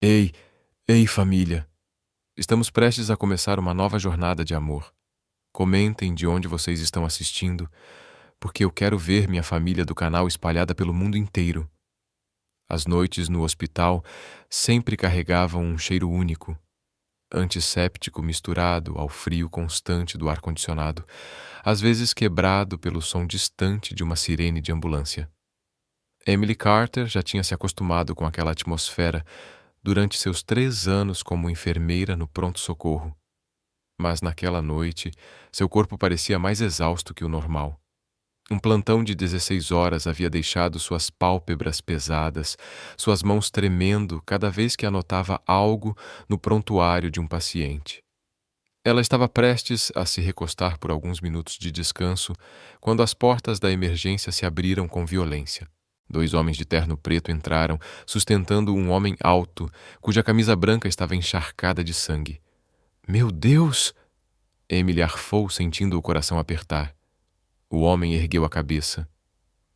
Ei, ei, família! Estamos prestes a começar uma nova jornada de amor. Comentem de onde vocês estão assistindo, porque eu quero ver minha família do canal espalhada pelo mundo inteiro. As noites no hospital sempre carregavam um cheiro único, antisséptico misturado ao frio constante do ar-condicionado, às vezes quebrado pelo som distante de uma sirene de ambulância. Emily Carter já tinha se acostumado com aquela atmosfera durante seus 3 anos como enfermeira no pronto-socorro. Mas naquela noite, seu corpo parecia mais exausto que o normal. Um plantão de 16 horas havia deixado suas pálpebras pesadas, suas mãos tremendo cada vez que anotava algo no prontuário de um paciente. Ela estava prestes a se recostar por alguns minutos de descanso quando as portas da emergência se abriram com violência. 2 homens de terno preto entraram, sustentando um homem alto, cuja camisa branca estava encharcada de sangue. Meu Deus! Emily arfou, sentindo o coração apertar. O homem ergueu a cabeça.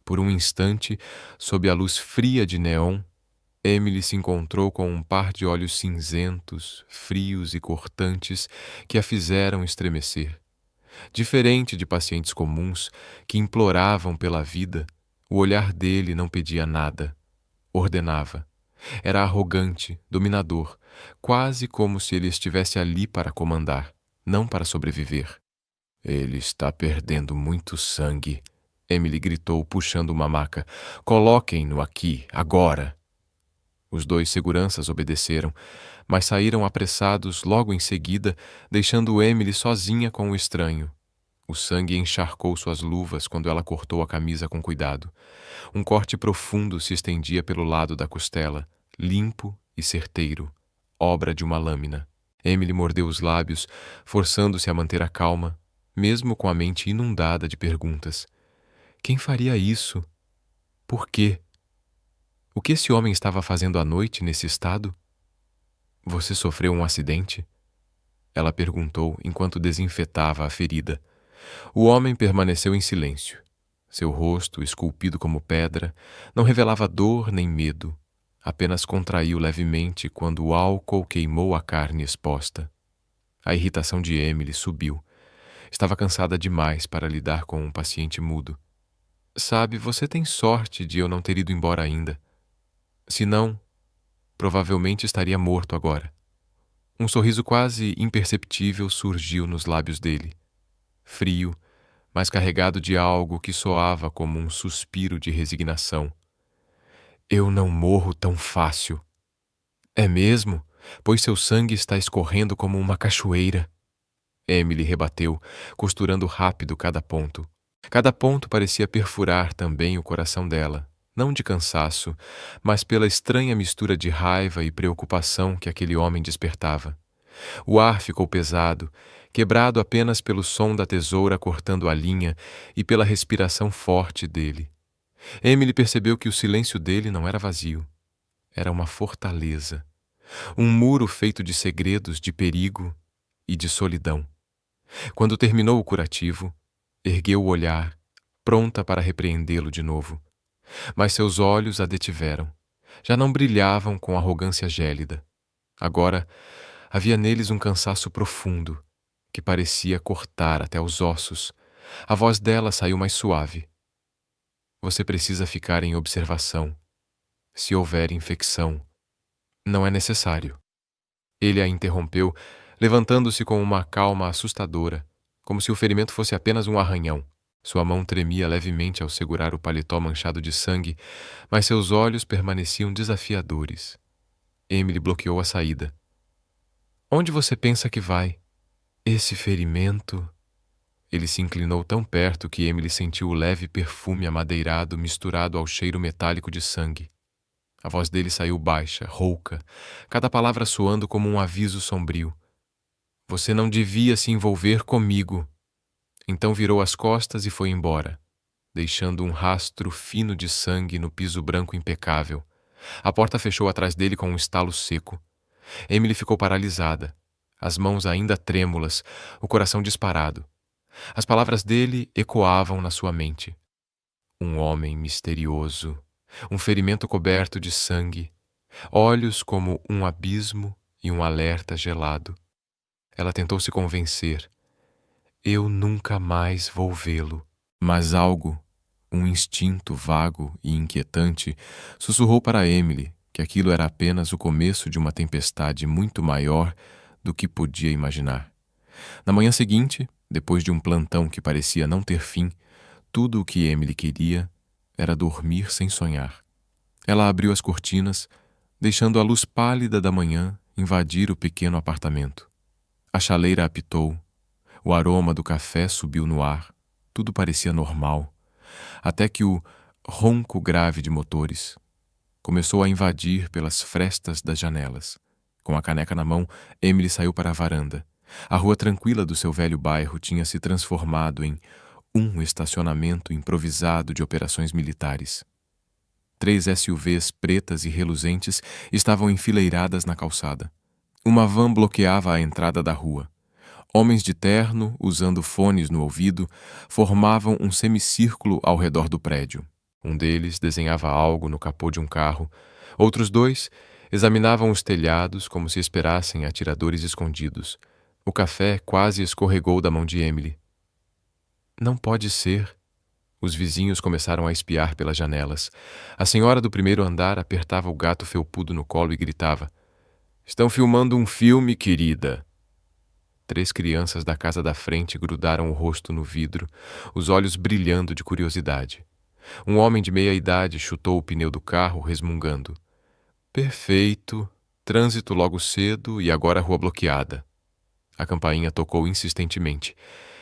Por um instante, sob a luz fria de neon, Emily se encontrou com um par de olhos cinzentos, frios e cortantes que a fizeram estremecer. Diferente de pacientes comuns que imploravam pela vida, o olhar dele não pedia nada. Ordenava. Era arrogante, dominador, quase como se ele estivesse ali para comandar, não para sobreviver. Ele está perdendo muito sangue, Emily gritou, puxando uma maca. Coloquem-no aqui, agora. Os 2 seguranças obedeceram, mas saíram apressados logo em seguida, deixando Emily sozinha com o estranho. O sangue encharcou suas luvas quando ela cortou a camisa com cuidado. Um corte profundo se estendia pelo lado da costela, limpo e certeiro, obra de uma lâmina. Emily mordeu os lábios, forçando-se a manter a calma, mesmo com a mente inundada de perguntas. Quem faria isso? Por quê? O que esse homem estava fazendo à noite nesse estado? Você sofreu um acidente? Ela perguntou enquanto desinfetava a ferida. O homem permaneceu em silêncio. Seu rosto, esculpido como pedra, não revelava dor nem medo, apenas contraiu levemente quando o álcool queimou a carne exposta. A irritação de Emily subiu. Estava cansada demais para lidar com um paciente mudo. Sabe, você tem sorte de eu não ter ido embora ainda. Se não, provavelmente estaria morto agora. Um sorriso quase imperceptível surgiu nos lábios dele. Frio, mas carregado de algo que soava como um suspiro de resignação. Eu não morro tão fácil. É mesmo? Pois seu sangue está escorrendo como uma cachoeira. Emily rebateu, costurando rápido cada ponto. Cada ponto parecia perfurar também o coração dela, não de cansaço, mas pela estranha mistura de raiva e preocupação que aquele homem despertava. O ar ficou pesado, quebrado apenas pelo som da tesoura cortando a linha e pela respiração forte dele. Emily percebeu que o silêncio dele não era vazio. Era uma fortaleza. Um muro feito de segredos, de perigo e de solidão. Quando terminou o curativo, ergueu o olhar, pronta para repreendê-lo de novo. Mas seus olhos a detiveram. Já não brilhavam com arrogância gélida. Agora, havia neles um cansaço profundo, que parecia cortar até os ossos. A voz dela saiu mais suave. Você precisa ficar em observação. Se houver infecção, não é necessário. Ele a interrompeu, levantando-se com uma calma assustadora, como se o ferimento fosse apenas um arranhão. Sua mão tremia levemente ao segurar o paletó manchado de sangue, mas seus olhos permaneciam desafiadores. Emily bloqueou a saída. Onde você pensa que vai? Esse ferimento... Ele se inclinou tão perto que Emily sentiu o leve perfume amadeirado misturado ao cheiro metálico de sangue. A voz dele saiu baixa, rouca, cada palavra soando como um aviso sombrio. Você não devia se envolver comigo. Então virou as costas e foi embora, deixando um rastro fino de sangue no piso branco impecável. A porta fechou atrás dele com um estalo seco. Emily ficou paralisada, as mãos ainda trêmulas, o coração disparado. As palavras dele ecoavam na sua mente. Um homem misterioso, um ferimento coberto de sangue, Olhos como um abismo e um alerta gelado. Ela tentou se convencer. Eu nunca mais vou vê-lo. Mas algo, um instinto vago e inquietante, sussurrou para Emily que aquilo era apenas o começo de uma tempestade muito maior do que podia imaginar. Na manhã seguinte, depois de um plantão que parecia não ter fim, tudo o que Emily queria era dormir sem sonhar. Ela abriu as cortinas, deixando a luz pálida da manhã invadir o pequeno apartamento. A chaleira apitou, o aroma do café subiu no ar, tudo parecia normal, até que o ronco grave de motores começou a invadir pelas frestas das janelas. Com a caneca na mão, Emily saiu para a varanda. A rua tranquila do seu velho bairro tinha se transformado em um estacionamento improvisado de operações militares. 3 SUVs pretas e reluzentes estavam enfileiradas na calçada. Uma van bloqueava a entrada da rua. Homens de terno, usando fones no ouvido, formavam um semicírculo ao redor do prédio. Um deles desenhava algo no capô de um carro. Outros 2 examinavam os telhados como se esperassem atiradores escondidos. O café quase escorregou da mão de Emily. Não pode ser. Os vizinhos começaram a espiar pelas janelas. A senhora do primeiro andar apertava o gato felpudo no colo e gritava: "Estão filmando um filme, querida." 3 crianças da casa da frente grudaram o rosto no vidro, os olhos brilhando de curiosidade. Um homem de meia idade chutou o pneu do carro, resmungando: "Perfeito, trânsito logo cedo e agora rua bloqueada." A campainha tocou insistentemente.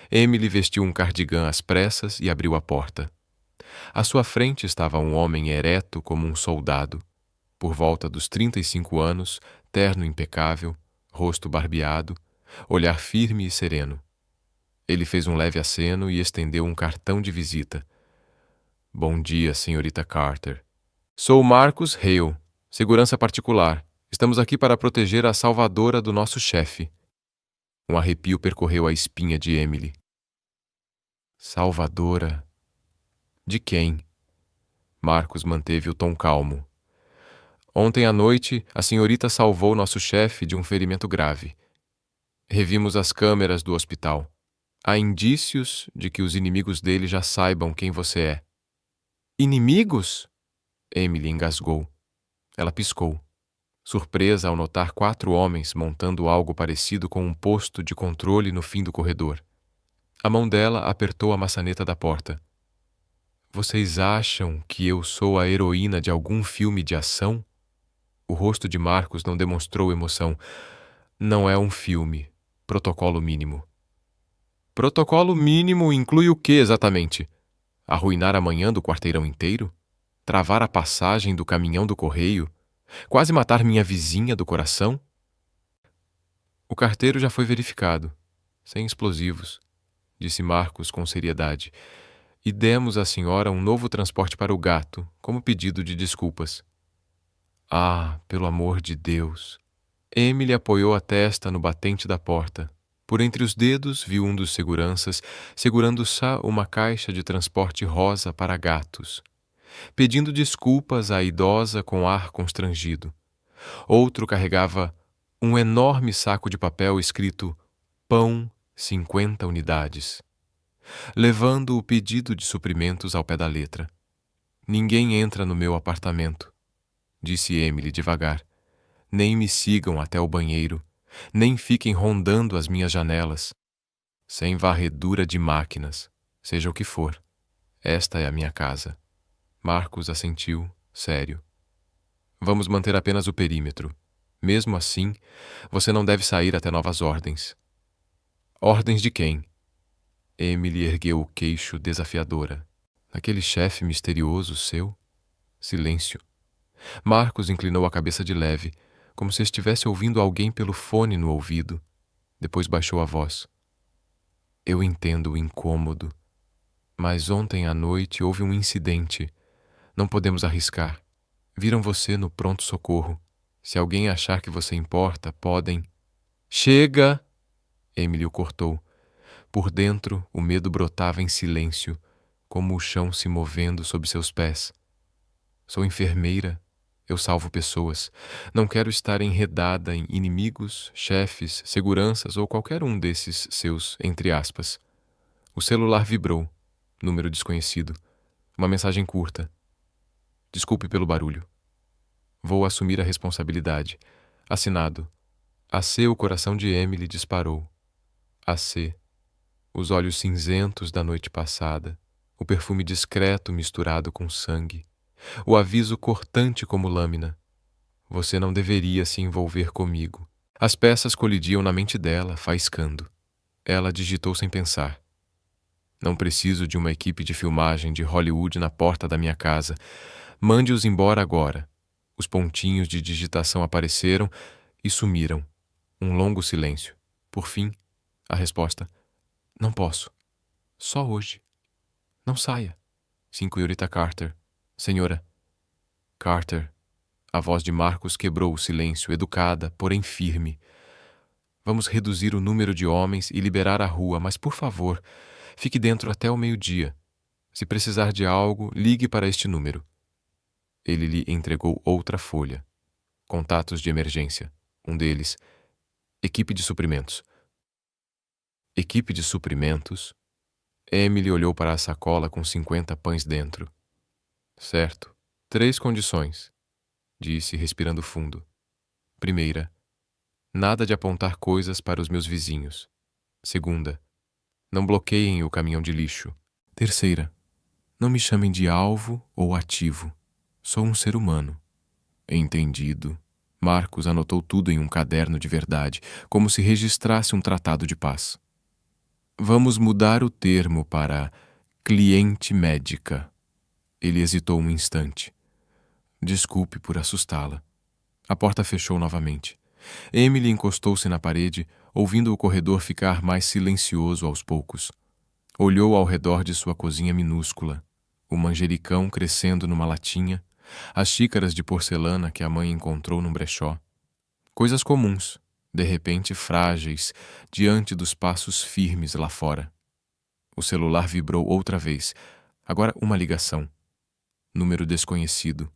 Emily vestiu um cardigã às pressas e abriu a porta. À sua frente estava um homem ereto como um soldado. Por volta dos 35 anos, terno impecável, rosto barbeado, olhar firme e sereno. Ele fez um leve aceno e estendeu um cartão de visita. "Bom dia, senhorita Carter. Sou Marcus Hale, segurança particular. Estamos aqui para proteger a salvadora do nosso chefe." Um arrepio percorreu a espinha de Emily. Salvadora? De quem? Marcus manteve o tom calmo. "Ontem à noite, a senhorita salvou nosso chefe de um ferimento grave. Revimos as câmeras do hospital. Há indícios de que os inimigos dele já saibam quem você é." "Inimigos?" Emily engasgou. Ela piscou, surpresa ao notar 4 homens montando algo parecido com um posto de controle no fim do corredor. A mão dela apertou a maçaneta da porta. "Vocês acham que eu sou a heroína de algum filme de ação?" O rosto de Marcos não demonstrou emoção. "Não é um filme. Protocolo mínimo." "Protocolo mínimo inclui o que exatamente? Arruinar a manhã do quarteirão inteiro? Travar a passagem do caminhão do correio? Quase matar minha vizinha do coração?" "O carteiro já foi verificado. Sem explosivos," disse Marcos com seriedade. "E demos à senhora um novo transporte para o gato, como pedido de desculpas." "Ah, pelo amor de Deus." Emily apoiou a testa no batente da porta. Por entre os dedos viu um dos seguranças segurando só uma caixa de transporte rosa para gatos, pedindo desculpas à idosa com ar constrangido. Outro carregava um enorme saco de papel escrito "Pão, 50 unidades", levando o pedido de suprimentos ao pé da letra. "Ninguém entra no meu apartamento," disse Emily devagar. "Nem me sigam até o banheiro, nem fiquem rondando as minhas janelas. Sem varredura de máquinas, seja o que for. Esta é a minha casa." Marcos assentiu, sério. "Vamos manter apenas o perímetro. Mesmo assim, você não deve sair até novas ordens." "Ordens de quem?" Emily ergueu o queixo desafiadora. "Aquele chefe misterioso seu?" Silêncio. Marcos inclinou a cabeça de leve, como se estivesse ouvindo alguém pelo fone no ouvido. Depois baixou a voz. "Eu entendo o incômodo, mas ontem à noite houve um incidente. Não podemos arriscar. Viram você no pronto-socorro. Se alguém achar que você importa, podem..." "Chega!" Emily o cortou. Por dentro, o medo brotava em silêncio, como o chão se movendo sob seus pés. "Sou enfermeira. Eu salvo pessoas. Não quero estar enredada em inimigos, chefes, seguranças ou qualquer um desses seus, entre aspas. O celular vibrou. Número desconhecido. Uma mensagem curta. Desculpe pelo barulho. Vou assumir a responsabilidade. Assinado. AC, o coração de Emily disparou. AC. Os olhos cinzentos da noite passada. O perfume discreto misturado com sangue. O aviso cortante como lâmina. Você não deveria se envolver comigo. As peças colidiam na mente dela, faiscando. Ela digitou sem pensar. Não preciso de uma equipe de filmagem de Hollywood na porta da minha casa. Mande-os embora agora. Os pontinhos de digitação apareceram e sumiram. Um longo silêncio. Por fim, a resposta. Não posso. Só hoje. Não saia. Senhorita Carter. Senhora. Carter. A voz de Marcos quebrou o silêncio, educada, porém firme. Vamos reduzir o número de homens e liberar a rua, mas, por favor, fique dentro até o meio-dia. Se precisar de algo, ligue para este número. Ele lhe entregou outra folha. Contatos de emergência. Um deles. Equipe de suprimentos. Equipe de suprimentos? Emily olhou para a sacola com 50 pães dentro. Certo. 3 condições, disse, respirando fundo. Primeira, nada de apontar coisas para os meus vizinhos. Segunda, não bloqueiem o caminhão de lixo. Terceira, não me chamem de alvo ou ativo. Sou um ser humano. Entendido. Marcos anotou tudo em um caderno de verdade, como se registrasse um tratado de paz. Vamos mudar o termo para cliente médica. Ele hesitou um instante. Desculpe por assustá-la. A porta fechou novamente. Emily encostou-se na parede, ouvindo o corredor ficar mais silencioso aos poucos. Olhou ao redor de sua cozinha minúscula, o manjericão crescendo numa latinha, as xícaras de porcelana que a mãe encontrou num brechó. Coisas comuns, de repente frágeis, diante dos passos firmes lá fora. O celular vibrou outra vez, agora uma ligação. Número desconhecido.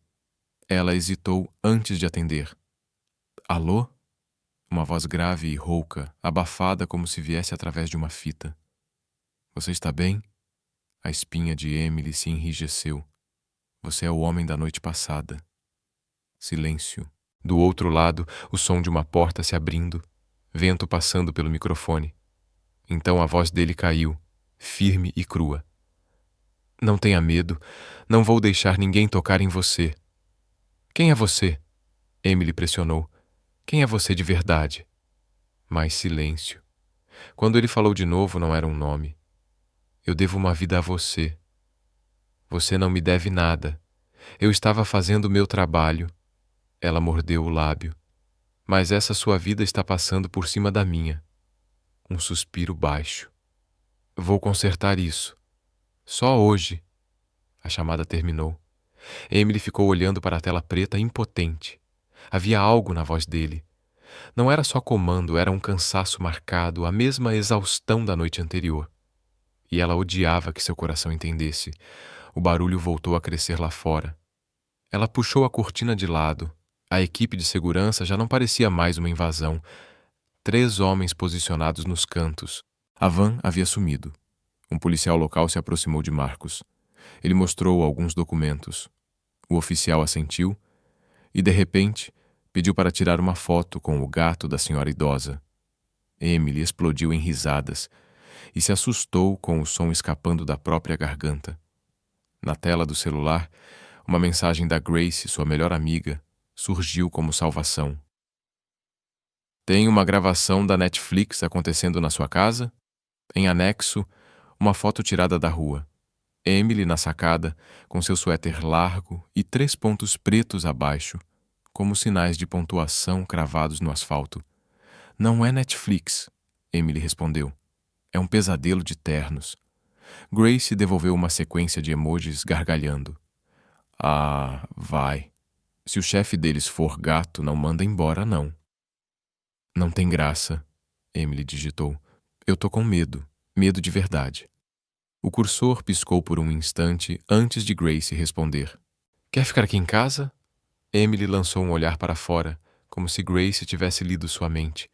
Ela hesitou antes de atender. Alô? Uma voz grave e rouca, abafada como se viesse através de uma fita. Você está bem? A espinha de Emily se enrijeceu. Você é o homem da noite passada. Silêncio. Do outro lado, o som de uma porta se abrindo, vento passando pelo microfone. Então a voz dele caiu, firme e crua. Não tenha medo, não vou deixar ninguém tocar em você. Quem é você? Emily pressionou. Quem é você de verdade? Mais silêncio. Quando ele falou de novo, não era um nome. Eu devo uma vida a você. Você não me deve nada. Eu estava fazendo o meu trabalho. Ela mordeu o lábio. Mas essa sua vida está passando por cima da minha. Um suspiro baixo. Vou consertar isso. Só hoje. A chamada terminou. Emily ficou olhando para a tela preta impotente. Havia algo na voz dele. Não era só comando, era um cansaço marcado, a mesma exaustão da noite anterior. E ela odiava que seu coração entendesse. O barulho voltou a crescer lá fora. Ela puxou a cortina de lado. A equipe de segurança já não parecia mais uma invasão. 3 homens posicionados nos cantos. A van havia sumido. Um policial local se aproximou de Marcos. Ele mostrou alguns documentos. O oficial assentiu e, de repente, pediu para tirar uma foto com o gato da senhora idosa. Emily explodiu em risadas e se assustou com o som escapando da própria garganta. Na tela do celular, uma mensagem da Grace, sua melhor amiga, surgiu como salvação. Tem uma gravação da Netflix acontecendo na sua casa? Em anexo, uma foto tirada da rua. Emily na sacada, com seu suéter largo e 3 pontos pretos abaixo, como sinais de pontuação cravados no asfalto. Não é Netflix, Emily respondeu. É um pesadelo de ternos. Grace devolveu uma sequência de emojis gargalhando. Ah, vai. Se o chefe deles for gato, não manda embora, não. Não tem graça, Emily digitou. Eu tô com medo. Medo de verdade. O cursor piscou por um instante antes de Grace responder. Quer ficar aqui em casa? Emily lançou um olhar para fora, como se Grace tivesse lido sua mente.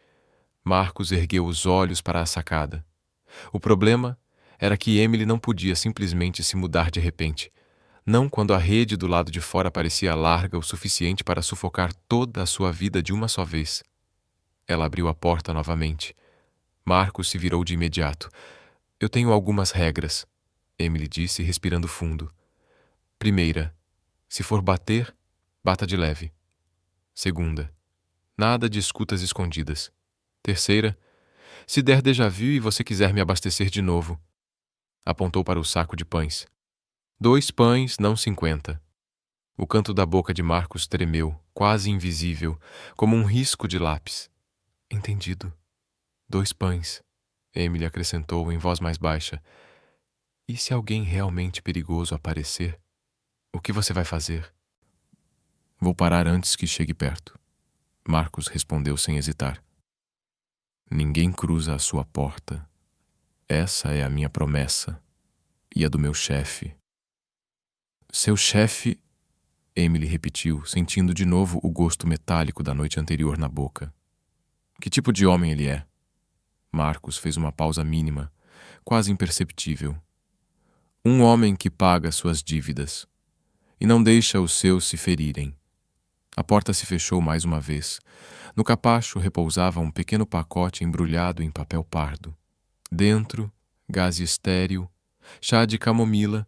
Marcos ergueu os olhos para a sacada. O problema era que Emily não podia simplesmente se mudar de repente. Não quando a rede do lado de fora parecia larga o suficiente para sufocar toda a sua vida de uma só vez. Ela abriu a porta novamente. Marcos se virou de imediato. Eu tenho algumas regras, Emily disse, respirando fundo. Primeira, se for bater, bata de leve. Segunda, nada de escutas escondidas. Terceira, se der déjà vu e você quiser me abastecer de novo. Apontou para o saco de pães. 2 pães, não 50. O canto da boca de Marcos tremeu, quase invisível, como um risco de lápis. Entendido. 2 pães, Emily acrescentou em voz mais baixa. E se alguém realmente perigoso aparecer, o que você vai fazer? Vou parar antes que chegue perto, Marcos respondeu sem hesitar. Ninguém cruza a sua porta. Essa é a minha promessa. E a do meu chefe. Seu chefe, Emily repetiu, sentindo de novo o gosto metálico da noite anterior na boca. Que tipo de homem ele é? Marcos fez uma pausa mínima, quase imperceptível. Um homem que paga suas dívidas e não deixa os seus se ferirem. A porta se fechou mais uma vez. No capacho repousava um pequeno pacote embrulhado em papel pardo. Dentro, gás estéril, chá de camomila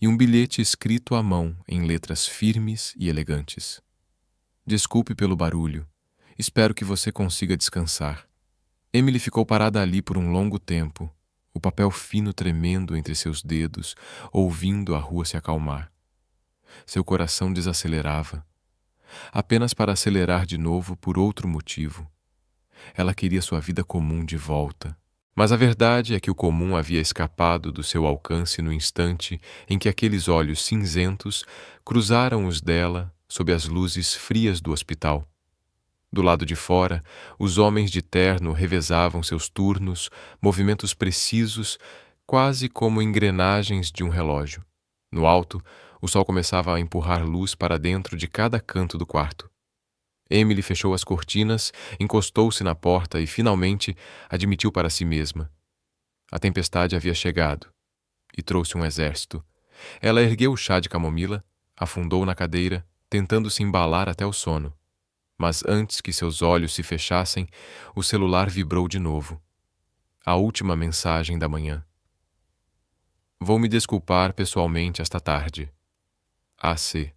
e um bilhete escrito à mão em letras firmes e elegantes. Desculpe pelo barulho. Espero que você consiga descansar. Emily ficou parada ali por um longo tempo, o papel fino tremendo entre seus dedos, ouvindo a rua se acalmar. Seu coração desacelerava, apenas para acelerar de novo por outro motivo. Ela queria sua vida comum de volta. Mas a verdade é que o comum havia escapado do seu alcance no instante em que aqueles olhos cinzentos cruzaram os dela sob as luzes frias do hospital. Do lado de fora, os homens de terno revezavam seus turnos, movimentos precisos, quase como engrenagens de um relógio. No alto, o sol começava a empurrar luz para dentro de cada canto do quarto. Emily fechou as cortinas, encostou-se na porta e, finalmente, admitiu para si mesma. A tempestade havia chegado e trouxe um exército. Ela ergueu o chá de camomila, afundou na cadeira, tentando se embalar até o sono. Mas antes que seus olhos se fechassem, o celular vibrou de novo. A última mensagem da manhã. Vou me desculpar pessoalmente esta tarde. AC.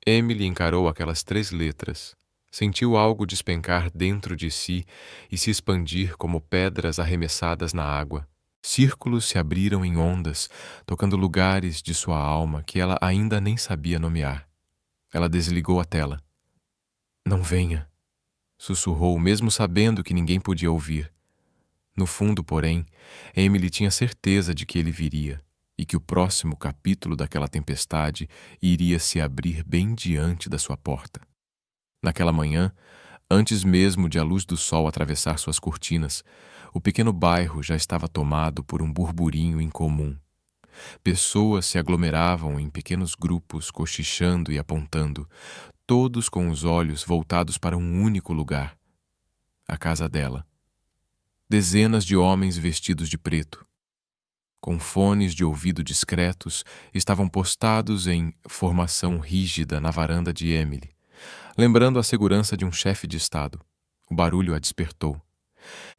Emily encarou aquelas 3 letras. Sentiu algo despencar dentro de si e se expandir como pedras arremessadas na água. Círculos se abriram em ondas, tocando lugares de sua alma que ela ainda nem sabia nomear. Ela desligou a tela. Não venha, sussurrou, mesmo sabendo que ninguém podia ouvir. No fundo, porém, Emily tinha certeza de que ele viria e que o próximo capítulo daquela tempestade iria se abrir bem diante da sua porta. Naquela manhã, antes mesmo de a luz do sol atravessar suas cortinas, o pequeno bairro já estava tomado por um burburinho incomum. Pessoas se aglomeravam em pequenos grupos, cochichando e apontando, todos com os olhos voltados para um único lugar: a casa dela. Dezenas de homens vestidos de preto, com fones de ouvido discretos, estavam postados em formação rígida na varanda de Emily, lembrando a segurança de um chefe de estado. O barulho a despertou.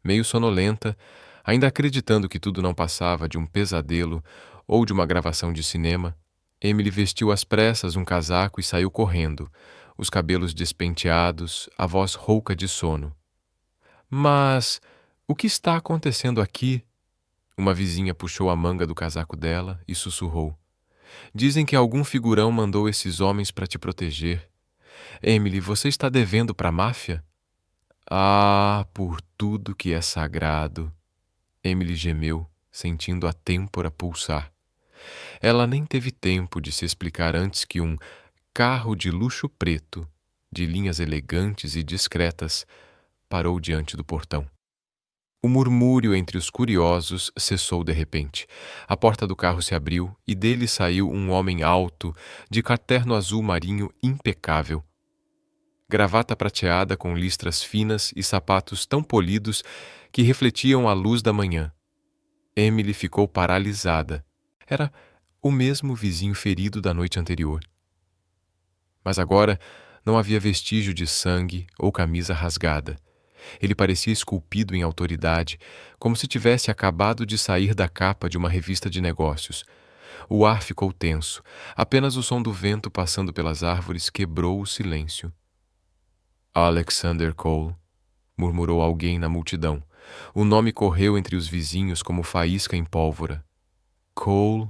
Meio sonolenta, ainda acreditando que tudo não passava de um pesadelo ou de uma gravação de cinema, Emily vestiu às pressas um casaco e saiu correndo, os cabelos despenteados, a voz rouca de sono. Mas o que está acontecendo aqui? Uma vizinha puxou a manga do casaco dela e sussurrou. Dizem que algum figurão mandou esses homens para te proteger. Emily, você está devendo para a máfia? Ah, por tudo que é sagrado. Emily gemeu, sentindo a têmpora pulsar. Ela nem teve tempo de se explicar antes que um carro de luxo preto, de linhas elegantes e discretas, parou diante do portão. O murmúrio entre os curiosos cessou de repente. A porta do carro se abriu e dele saiu um homem alto, de caterno azul marinho impecável. Gravata prateada com listras finas e sapatos tão polidos que refletiam a luz da manhã. Emily ficou paralisada. Era o mesmo vizinho ferido da noite anterior. Mas agora não havia vestígio de sangue ou camisa rasgada. Ele parecia esculpido em autoridade, como se tivesse acabado de sair da capa de uma revista de negócios. O ar ficou tenso. Apenas o som do vento passando pelas árvores quebrou o silêncio. Alexander Cole, murmurou alguém na multidão. O nome correu entre os vizinhos como faísca em pólvora. Cole,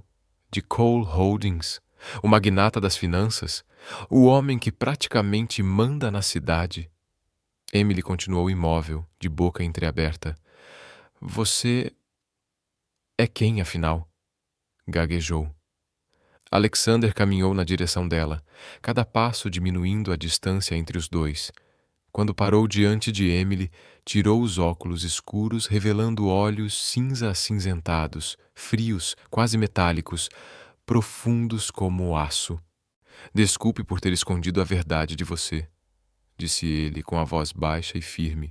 de Cole Holdings, o magnata das finanças, o homem que praticamente manda na cidade. Emily continuou imóvel, de boca entreaberta. Você é quem, afinal? Gaguejou. Alexander caminhou na direção dela, cada passo diminuindo a distância entre os dois. Quando parou diante de Emily, tirou os óculos escuros, revelando olhos cinza-acinzentados, frios, quase metálicos, profundos como aço. Desculpe por ter escondido a verdade de você, disse ele com a voz baixa e firme.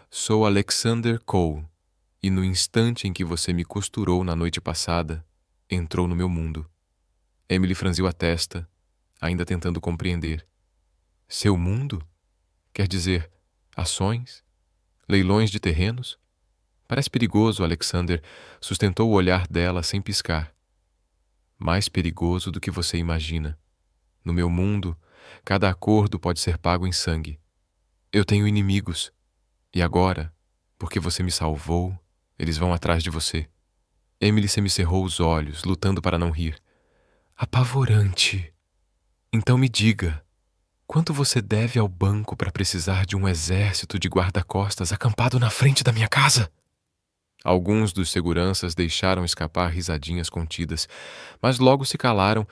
Sou Alexander Cole, e no instante em que você me costurou na noite passada, entrou no meu mundo. Emily franziu a testa, ainda tentando compreender. Seu mundo? Quer dizer, ações? Leilões de terrenos? Parece perigoso, Alexander, sustentou o olhar dela sem piscar. Mais perigoso do que você imagina. No meu mundo, cada acordo pode ser pago em sangue. Eu tenho inimigos. E agora, porque você me salvou, eles vão atrás de você. Emily semicerrou os olhos, lutando para não rir. Apavorante. Então me diga, quanto você deve ao banco para precisar de um exército de guarda-costas acampado na frente da minha casa? Alguns dos seguranças deixaram escapar risadinhas contidas, mas logo se calaram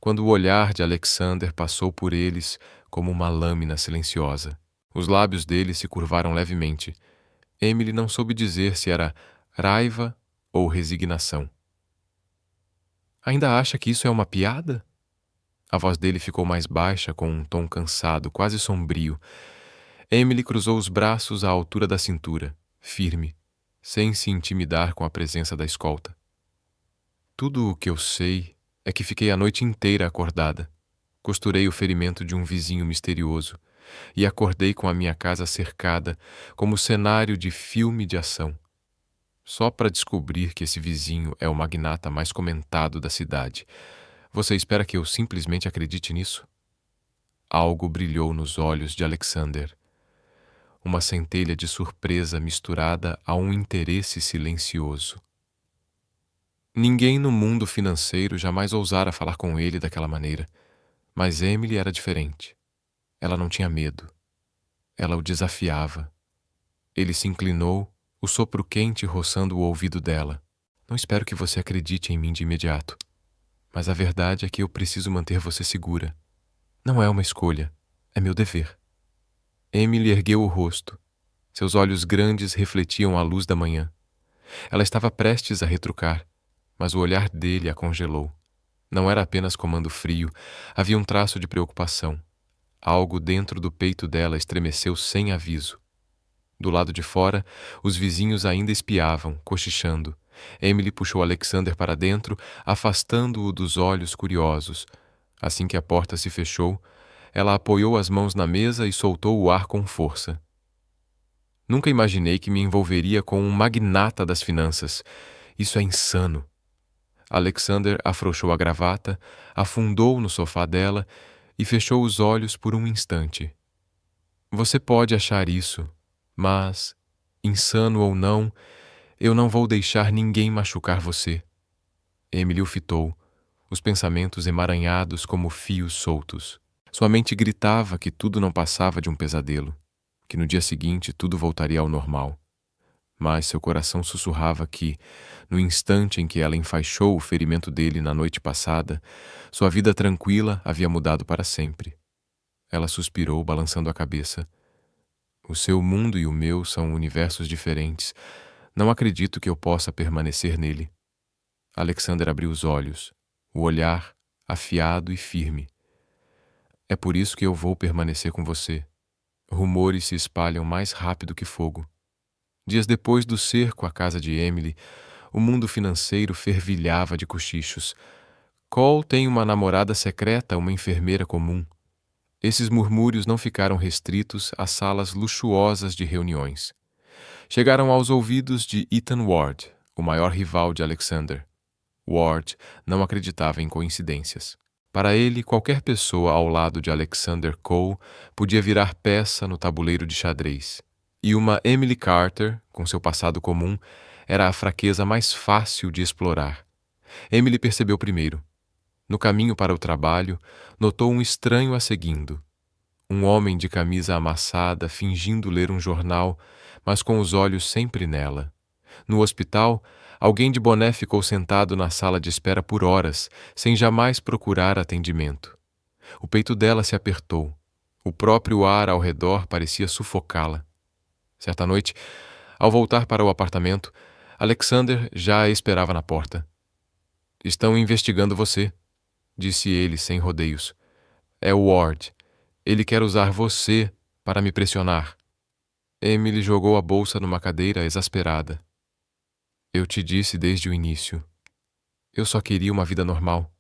quando o olhar de Alexander passou por eles como uma lâmina silenciosa. Os lábios dele se curvaram levemente. Emily não soube dizer se era raiva ou resignação. Ainda acha que isso é uma piada? A voz dele ficou mais baixa, com um tom cansado, quase sombrio. Emily cruzou os braços à altura da cintura, firme, sem se intimidar com a presença da escolta. Tudo o que eu sei é que fiquei a noite inteira acordada. Costurei o ferimento de um vizinho misterioso e acordei com a minha casa cercada, como cenário de filme de ação. Só para descobrir que esse vizinho é o magnata mais comentado da cidade. Você espera que eu simplesmente acredite nisso? Algo brilhou nos olhos de Alexander. Uma centelha de surpresa misturada a um interesse silencioso. Ninguém no mundo financeiro jamais ousara falar com ele daquela maneira, mas Emily era diferente. Ela não tinha medo. Ela o desafiava. Ele se inclinou, o sopro quente roçando o ouvido dela. Não espero que você acredite em mim de imediato, mas a verdade é que eu preciso manter você segura. Não é uma escolha, é meu dever. Emily ergueu o rosto. Seus olhos grandes refletiam a luz da manhã. Ela estava prestes a retrucar, mas o olhar dele a congelou. Não era apenas comando frio, havia um traço de preocupação. Algo dentro do peito dela estremeceu sem aviso. Do lado de fora, os vizinhos ainda espiavam, cochichando. Emily puxou Alexander para dentro, afastando-o dos olhos curiosos. Assim que a porta se fechou, ela apoiou as mãos na mesa e soltou o ar com força. Nunca imaginei que me envolveria com um magnata das finanças. Isso é insano. Alexander afrouxou a gravata, afundou no sofá dela e fechou os olhos por um instante. Você pode achar isso, mas, insano ou não, eu não vou deixar ninguém machucar você. Emily o fitou, os pensamentos emaranhados como fios soltos. Sua mente gritava que tudo não passava de um pesadelo, que no dia seguinte tudo voltaria ao normal. Mas seu coração sussurrava que, no instante em que ela enfaixou o ferimento dele na noite passada, sua vida tranquila havia mudado para sempre. Ela suspirou, balançando a cabeça. O seu mundo e o meu são universos diferentes, Não acredito que eu possa permanecer nele. Alexander abriu os olhos, o olhar afiado e firme. É por isso que eu vou permanecer com você. Rumores se espalham mais rápido que fogo. Dias depois do cerco à casa de Emily, o mundo financeiro fervilhava de cochichos. Cole tem uma namorada secreta, uma enfermeira comum. Esses murmúrios não ficaram restritos às salas luxuosas de reuniões. Chegaram aos ouvidos de Ethan Ward, o maior rival de Alexander. Ward não acreditava em coincidências. Para ele, qualquer pessoa ao lado de Alexander Cole podia virar peça no tabuleiro de xadrez. E uma Emily Carter, com seu passado comum, era a fraqueza mais fácil de explorar. Emily percebeu primeiro. No caminho para o trabalho, notou um estranho a seguindo. Um homem de camisa amassada fingindo ler um jornal, mas com os olhos sempre nela. No hospital, alguém de boné ficou sentado na sala de espera por horas, sem jamais procurar atendimento. O peito dela se apertou. O próprio ar ao redor parecia sufocá-la. Certa noite, ao voltar para o apartamento, Alexander já a esperava na porta. "Estão investigando você", disse ele sem rodeios. "É o Ward. Ele quer usar você para me pressionar." Emily jogou a bolsa numa cadeira exasperada. "Eu te disse desde o início. Eu só queria uma vida normal.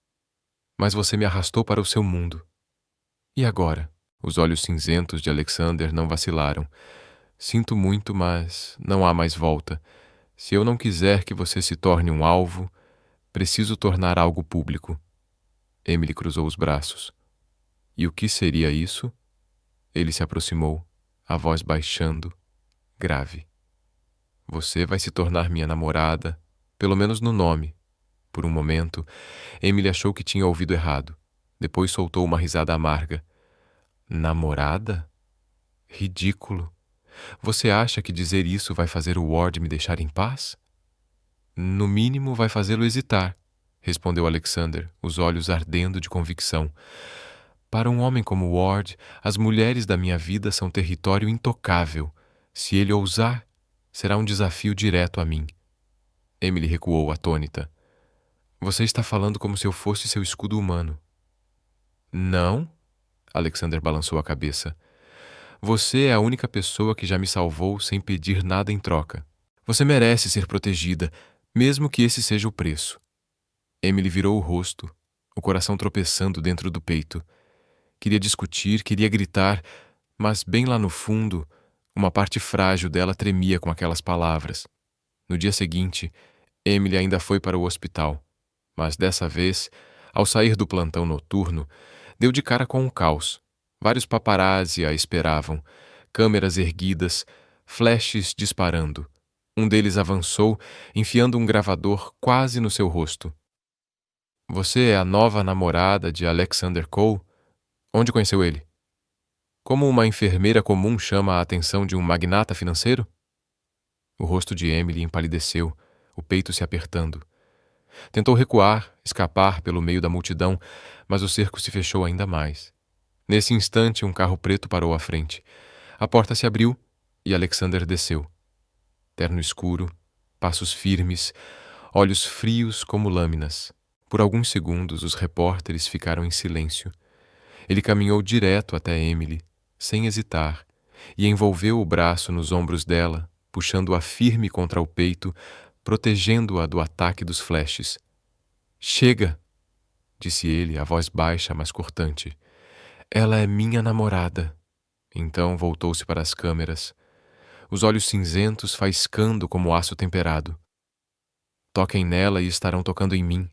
Mas você me arrastou para o seu mundo. E agora?" Os olhos cinzentos de Alexander não vacilaram. "Sinto muito, mas não há mais volta. Se eu não quiser que você se torne um alvo, preciso tornar algo público." Emily cruzou os braços. "E o que seria isso?" Ele se aproximou, a voz baixando, grave. "Você vai se tornar minha namorada, pelo menos no nome." Por um momento, Emily achou que tinha ouvido errado. Depois soltou uma risada amarga. "Namorada? Ridículo. Você acha que dizer isso vai fazer o Ward me deixar em paz?" "No mínimo, vai fazê-lo hesitar", respondeu Alexander, os olhos ardendo de convicção. "Para um homem como Ward, as mulheres da minha vida são território intocável. Se ele ousar, será um desafio direto a mim." Emily recuou atônita. "Você está falando como se eu fosse seu escudo humano." "Não?" Alexander balançou a cabeça. "Você é a única pessoa que já me salvou sem pedir nada em troca. Você merece ser protegida, mesmo que esse seja o preço." Emily virou o rosto, o coração tropeçando dentro do peito. Queria discutir, queria gritar, mas bem lá no fundo, uma parte frágil dela tremia com aquelas palavras. No dia seguinte, Emily ainda foi para o hospital, mas dessa vez, ao sair do plantão noturno, deu de cara com um caos. Vários paparazzi a esperavam, câmeras erguidas, flashes disparando. Um deles avançou, enfiando um gravador quase no seu rosto. "Você é a nova namorada de Alexander Cole? Onde conheceu ele? Como uma enfermeira comum chama a atenção de um magnata financeiro?" O rosto de Emily empalideceu, o peito se apertando. Tentou recuar, escapar pelo meio da multidão, mas o cerco se fechou ainda mais. Nesse instante, um carro preto parou à frente. A porta se abriu e Alexander desceu. Terno escuro, passos firmes, olhos frios como lâminas. Por alguns segundos, os repórteres ficaram em silêncio. Ele caminhou direto até Emily, sem hesitar, e envolveu o braço nos ombros dela, puxando-a firme contra o peito, protegendo-a do ataque dos flashes. "Chega!" disse ele, a voz baixa, mas cortante. "Ela é minha namorada." Então voltou-se para as câmeras, os olhos cinzentos faiscando como aço temperado. "Toquem nela e estarão tocando em mim."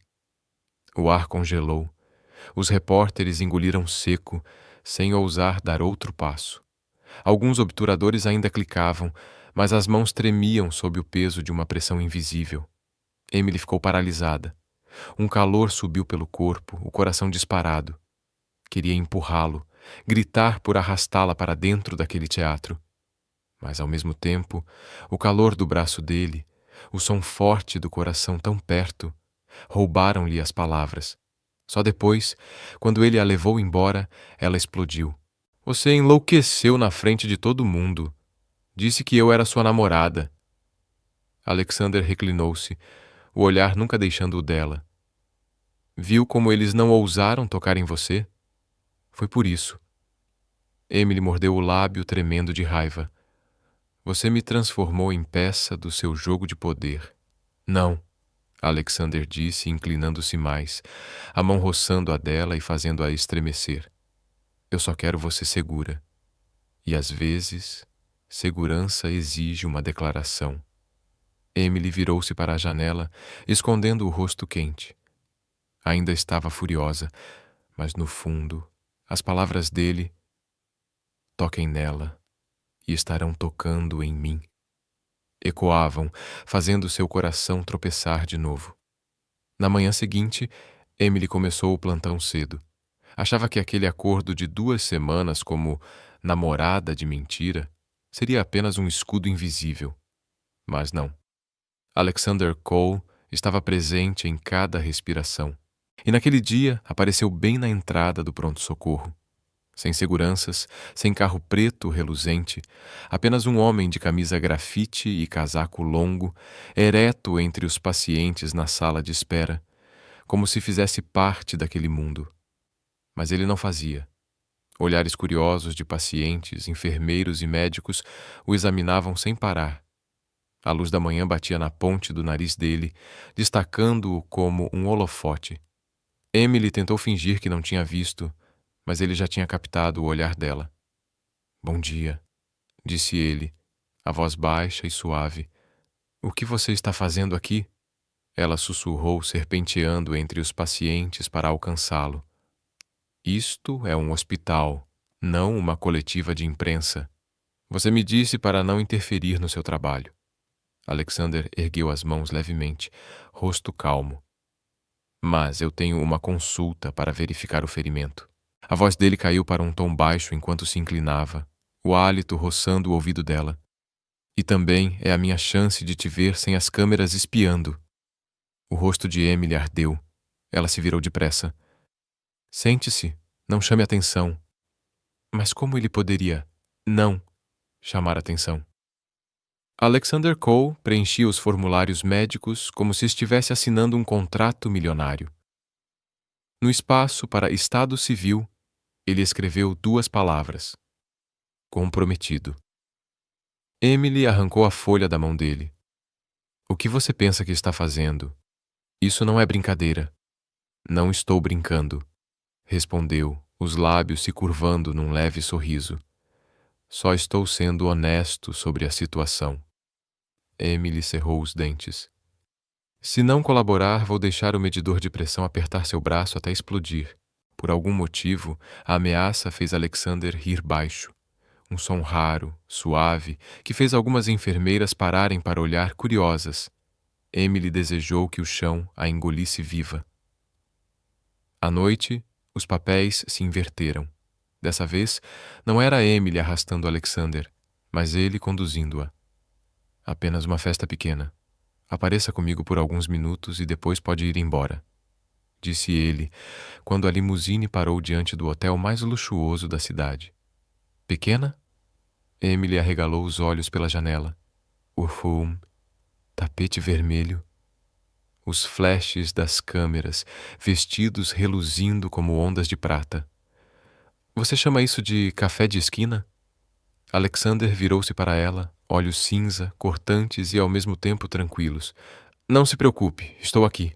O ar congelou. Os repórteres engoliram seco, sem ousar dar outro passo. Alguns obturadores ainda clicavam, mas as mãos tremiam sob o peso de uma pressão invisível. Emily ficou paralisada. Um calor subiu pelo corpo, o coração disparado. Queria empurrá-lo, gritar por arrastá-la para dentro daquele teatro. Mas, ao mesmo tempo, o calor do braço dele, o som forte do coração tão perto, roubaram-lhe as palavras. Só depois, quando ele a levou embora, ela explodiu. "Você enlouqueceu na frente de todo mundo. Disse que eu era sua namorada." Alexander reclinou-se, o olhar nunca deixando o dela. Viu como eles não ousaram tocar em você? Foi por isso. Emily mordeu o lábio, tremendo de raiva. Você me transformou em peça do seu jogo de poder. Não, Alexander disse, inclinando-se mais, a mão roçando a dela e fazendo-a estremecer. Eu só quero você segura. E às vezes, segurança exige uma declaração. Emily virou-se para a janela, escondendo o rosto quente. Ainda estava furiosa, mas no fundo, as palavras dele, toquem nela e estarão tocando em mim, ecoavam, fazendo seu coração tropeçar de novo. Na manhã seguinte, Emily começou o plantão cedo. Achava que aquele acordo de 2 semanas como namorada de mentira seria apenas um escudo invisível. Mas não. Alexander Cole estava presente em cada respiração. E naquele dia apareceu bem na entrada do pronto-socorro. Sem seguranças, sem carro preto reluzente, apenas um homem de camisa grafite e casaco longo, ereto entre os pacientes na sala de espera, como se fizesse parte daquele mundo. Mas ele não fazia. Olhares curiosos de pacientes, enfermeiros e médicos o examinavam sem parar. A luz da manhã batia na ponte do nariz dele, destacando-o como um holofote. Emily tentou fingir que não tinha visto, mas ele já tinha captado o olhar dela. Bom dia, disse ele, a voz baixa e suave. O que você está fazendo aqui? Ela sussurrou, serpenteando entre os pacientes para alcançá-lo. Isto é um hospital, não uma coletiva de imprensa. Você me disse para não interferir no seu trabalho. Alexander ergueu as mãos levemente, rosto calmo. Mas eu tenho uma consulta para verificar o ferimento. A voz dele caiu para um tom baixo enquanto se inclinava, o hálito roçando o ouvido dela. E também é a minha chance de te ver sem as câmeras espiando. O rosto de Emily ardeu. Ela se virou depressa. Sente-se, não chame atenção. Mas como ele poderia, não, chamar atenção? Alexander Cole preenchia os formulários médicos como se estivesse assinando um contrato milionário. No espaço para Estado Civil, ele escreveu 2 palavras. Comprometido. Emily arrancou a folha da mão dele. O que você pensa que está fazendo? Isso não é brincadeira. Não estou brincando, respondeu, os lábios se curvando num leve sorriso. Só estou sendo honesto sobre a situação. Emily cerrou os dentes. Se não colaborar, vou deixar o medidor de pressão apertar seu braço até explodir. Por algum motivo, a ameaça fez Alexander rir baixo. Um som raro, suave, que fez algumas enfermeiras pararem para olhar curiosas. Emily desejou que o chão a engolisse viva. À noite, os papéis se inverteram. Dessa vez, não era Emily arrastando Alexander, mas ele conduzindo-a. Apenas uma festa pequena. Apareça comigo por alguns minutos e depois pode ir embora, disse ele, quando a limusine parou diante do hotel mais luxuoso da cidade. Pequena? Emily arregalou os olhos pela janela. O fumo, tapete vermelho, os flashes das câmeras, vestidos reluzindo como ondas de prata. Você chama isso de café de esquina? Alexander virou-se para ela, olhos cinza, cortantes e ao mesmo tempo tranquilos. Não se preocupe, estou aqui.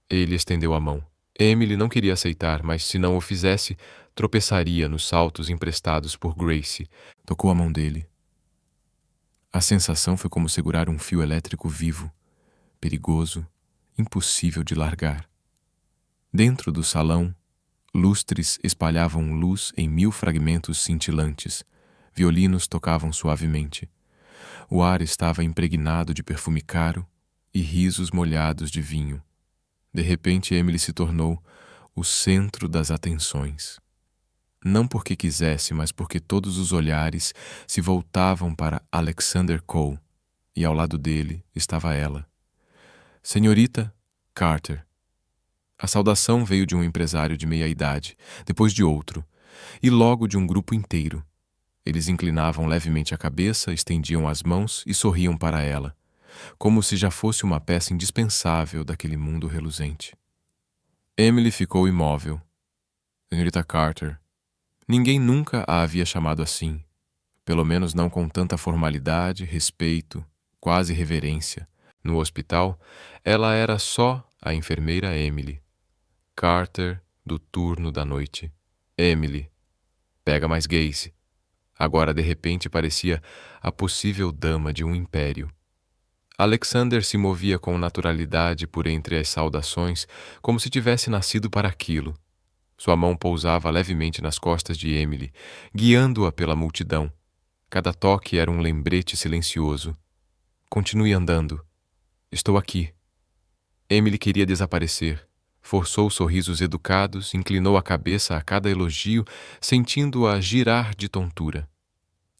Ele estendeu a mão. Emily não queria aceitar, mas se não o fizesse, tropeçaria nos saltos emprestados por Grace. Tocou a mão dele. A sensação foi como segurar um fio elétrico vivo, perigoso, impossível de largar. Dentro do salão, lustres espalhavam luz em 1000 fragmentos cintilantes. Violinos tocavam suavemente. O ar estava impregnado de perfume caro e risos molhados de vinho. De repente, Emily se tornou o centro das atenções. Não porque quisesse, mas porque todos os olhares se voltavam para Alexander Cole, e ao lado dele estava ela. Senhorita Carter. A saudação veio de um empresário de meia-idade, depois de outro, e logo de um grupo inteiro. Eles inclinavam levemente a cabeça, estendiam as mãos e sorriam para ela. como se já fosse uma peça indispensável daquele mundo reluzente. Emily ficou imóvel. Senhorita Carter. Ninguém nunca a havia chamado assim, pelo menos não com tanta formalidade, respeito, quase reverência. No hospital, ela era só a enfermeira Emily. Carter, do turno da noite. Emily. Pega mais Gacy. Agora, de repente, parecia a possível dama de um império. Alexander se movia com naturalidade por entre as saudações, como se tivesse nascido para aquilo. Sua mão pousava levemente nas costas de Emily, guiando-a pela multidão. Cada toque era um lembrete silencioso. Continue andando. Estou aqui. Emily queria desaparecer. Forçou sorrisos educados, inclinou a cabeça a cada elogio, sentindo-a girar de tontura.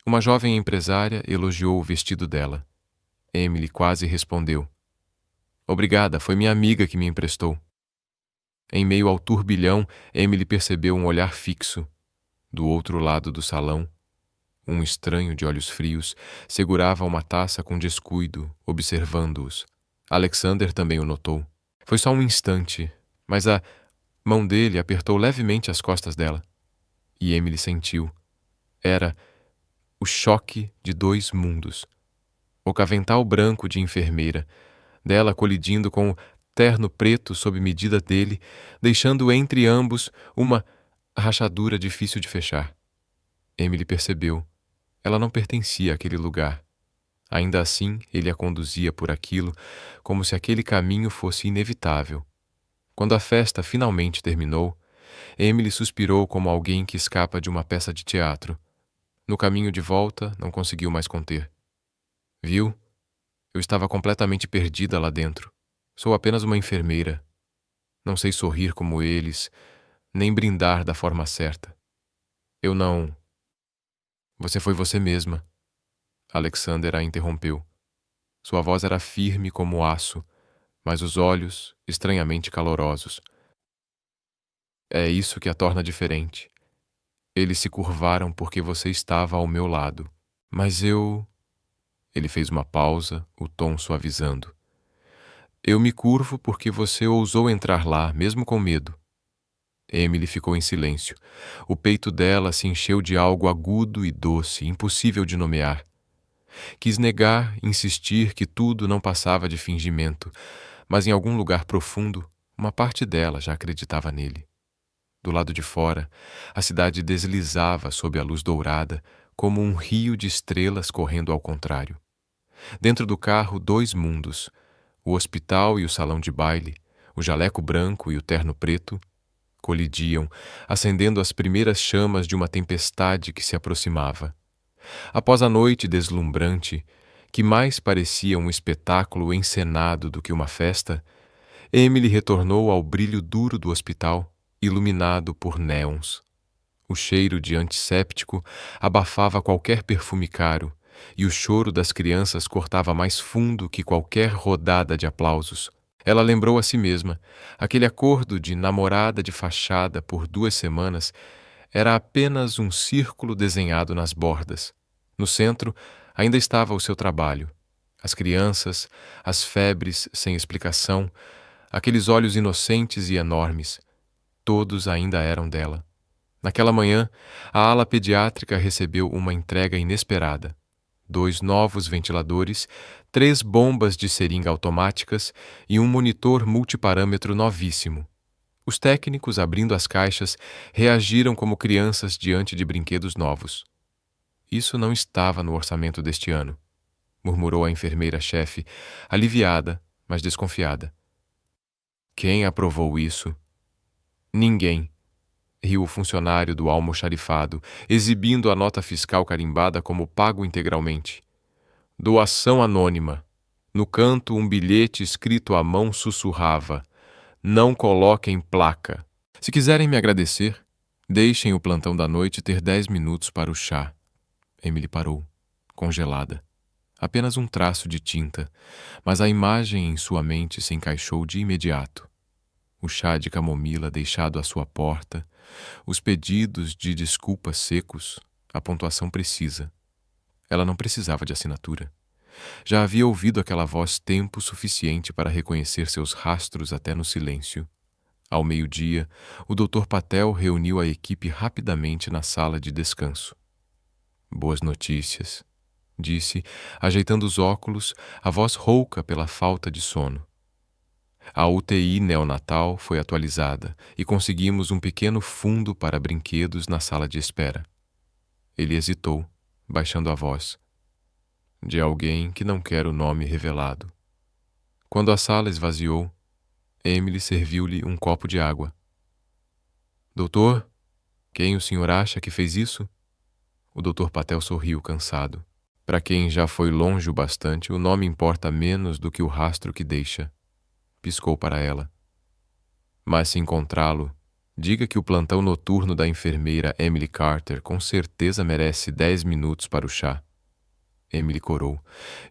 Uma jovem empresária elogiou o vestido dela. Emily quase respondeu. Obrigada, foi minha amiga que me emprestou. Em meio ao turbilhão, Emily percebeu um olhar fixo. Do outro lado do salão, um estranho de olhos frios segurava uma taça com descuido, observando-os. Alexander também o notou. Foi só um instante, mas a mão dele apertou levemente as costas dela. E Emily sentiu. Era o choque de dois mundos. O cavental branco de enfermeira, dela colidindo com o terno preto sob medida dele, deixando entre ambos uma rachadura difícil de fechar. Emily percebeu. Ela não pertencia àquele lugar. Ainda assim, ele a conduzia por aquilo, como se aquele caminho fosse inevitável. Quando a festa finalmente terminou, Emily suspirou como alguém que escapa de uma peça de teatro. No caminho de volta, não conseguiu mais conter. Viu? Eu estava completamente perdida lá dentro. Sou apenas uma enfermeira. Não sei sorrir como eles, nem brindar da forma certa. Eu não... Você foi você mesma. Alexander a interrompeu. Sua voz era firme como aço, mas os olhos estranhamente calorosos. É isso que a torna diferente. Eles se curvaram porque você estava ao meu lado. Mas eu... Ele fez uma pausa, o tom suavizando. Eu me curvo porque você ousou entrar lá, mesmo com medo. Emily ficou em silêncio. O peito dela se encheu de algo agudo e doce, impossível de nomear. Quis negar, insistir que tudo não passava de fingimento, mas em algum lugar profundo, uma parte dela já acreditava nele. Do lado de fora, a cidade deslizava sob a luz dourada, como um rio de estrelas correndo ao contrário. Dentro do carro, dois mundos, o hospital e o salão de baile, o jaleco branco e o terno preto, colidiam, acendendo as primeiras chamas de uma tempestade que se aproximava. Após a noite deslumbrante, que mais parecia um espetáculo encenado do que uma festa, Emily retornou ao brilho duro do hospital, iluminado por néons. O cheiro de antisséptico abafava qualquer perfume caro, e o choro das crianças cortava mais fundo que qualquer rodada de aplausos. Ela lembrou a si mesma, aquele acordo de namorada de fachada por 2 semanas era apenas um círculo desenhado nas bordas. No centro ainda estava o seu trabalho. As crianças, as febres sem explicação, aqueles olhos inocentes e enormes, todos ainda eram dela. Naquela manhã, a ala pediátrica recebeu uma entrega inesperada. 2 novos ventiladores, 3 bombas de seringa automáticas e um monitor multiparâmetro novíssimo. Os técnicos, abrindo as caixas, reagiram como crianças diante de brinquedos novos. Isso não estava no orçamento deste ano, murmurou a enfermeira-chefe, aliviada, mas desconfiada. Quem aprovou isso? Ninguém, riu o funcionário do almoxarifado, exibindo a nota fiscal carimbada como pago integralmente. Doação anônima. No canto, um bilhete escrito à mão sussurrava: Não coloquem placa. Se quiserem me agradecer, deixem o plantão da noite ter 10 minutos para o chá. Emily parou, congelada. Apenas um traço de tinta, mas a imagem em sua mente se encaixou de imediato. O chá de camomila deixado à sua porta, os pedidos de desculpas secos, a pontuação precisa. Ela não precisava de assinatura. Já havia ouvido aquela voz tempo suficiente para reconhecer seus rastros até no silêncio. Ao meio-dia, o Dr. Patel reuniu a equipe rapidamente na sala de descanso. Boas notícias, disse, ajeitando os óculos, a voz rouca pela falta de sono. A UTI neonatal foi atualizada e conseguimos um pequeno fundo para brinquedos na sala de espera. Ele hesitou, baixando a voz. De alguém que não quer o nome revelado. Quando a sala esvaziou, Emily serviu-lhe um copo de água. Doutor, quem o senhor acha que fez isso? O Dr. Patel sorriu, cansado. Para quem já foi longe o bastante, o nome importa menos do que o rastro que deixa. Piscou para ela. Mas se encontrá-lo, diga que o plantão noturno da enfermeira Emily Carter com certeza merece 10 minutos para o chá. Emily corou,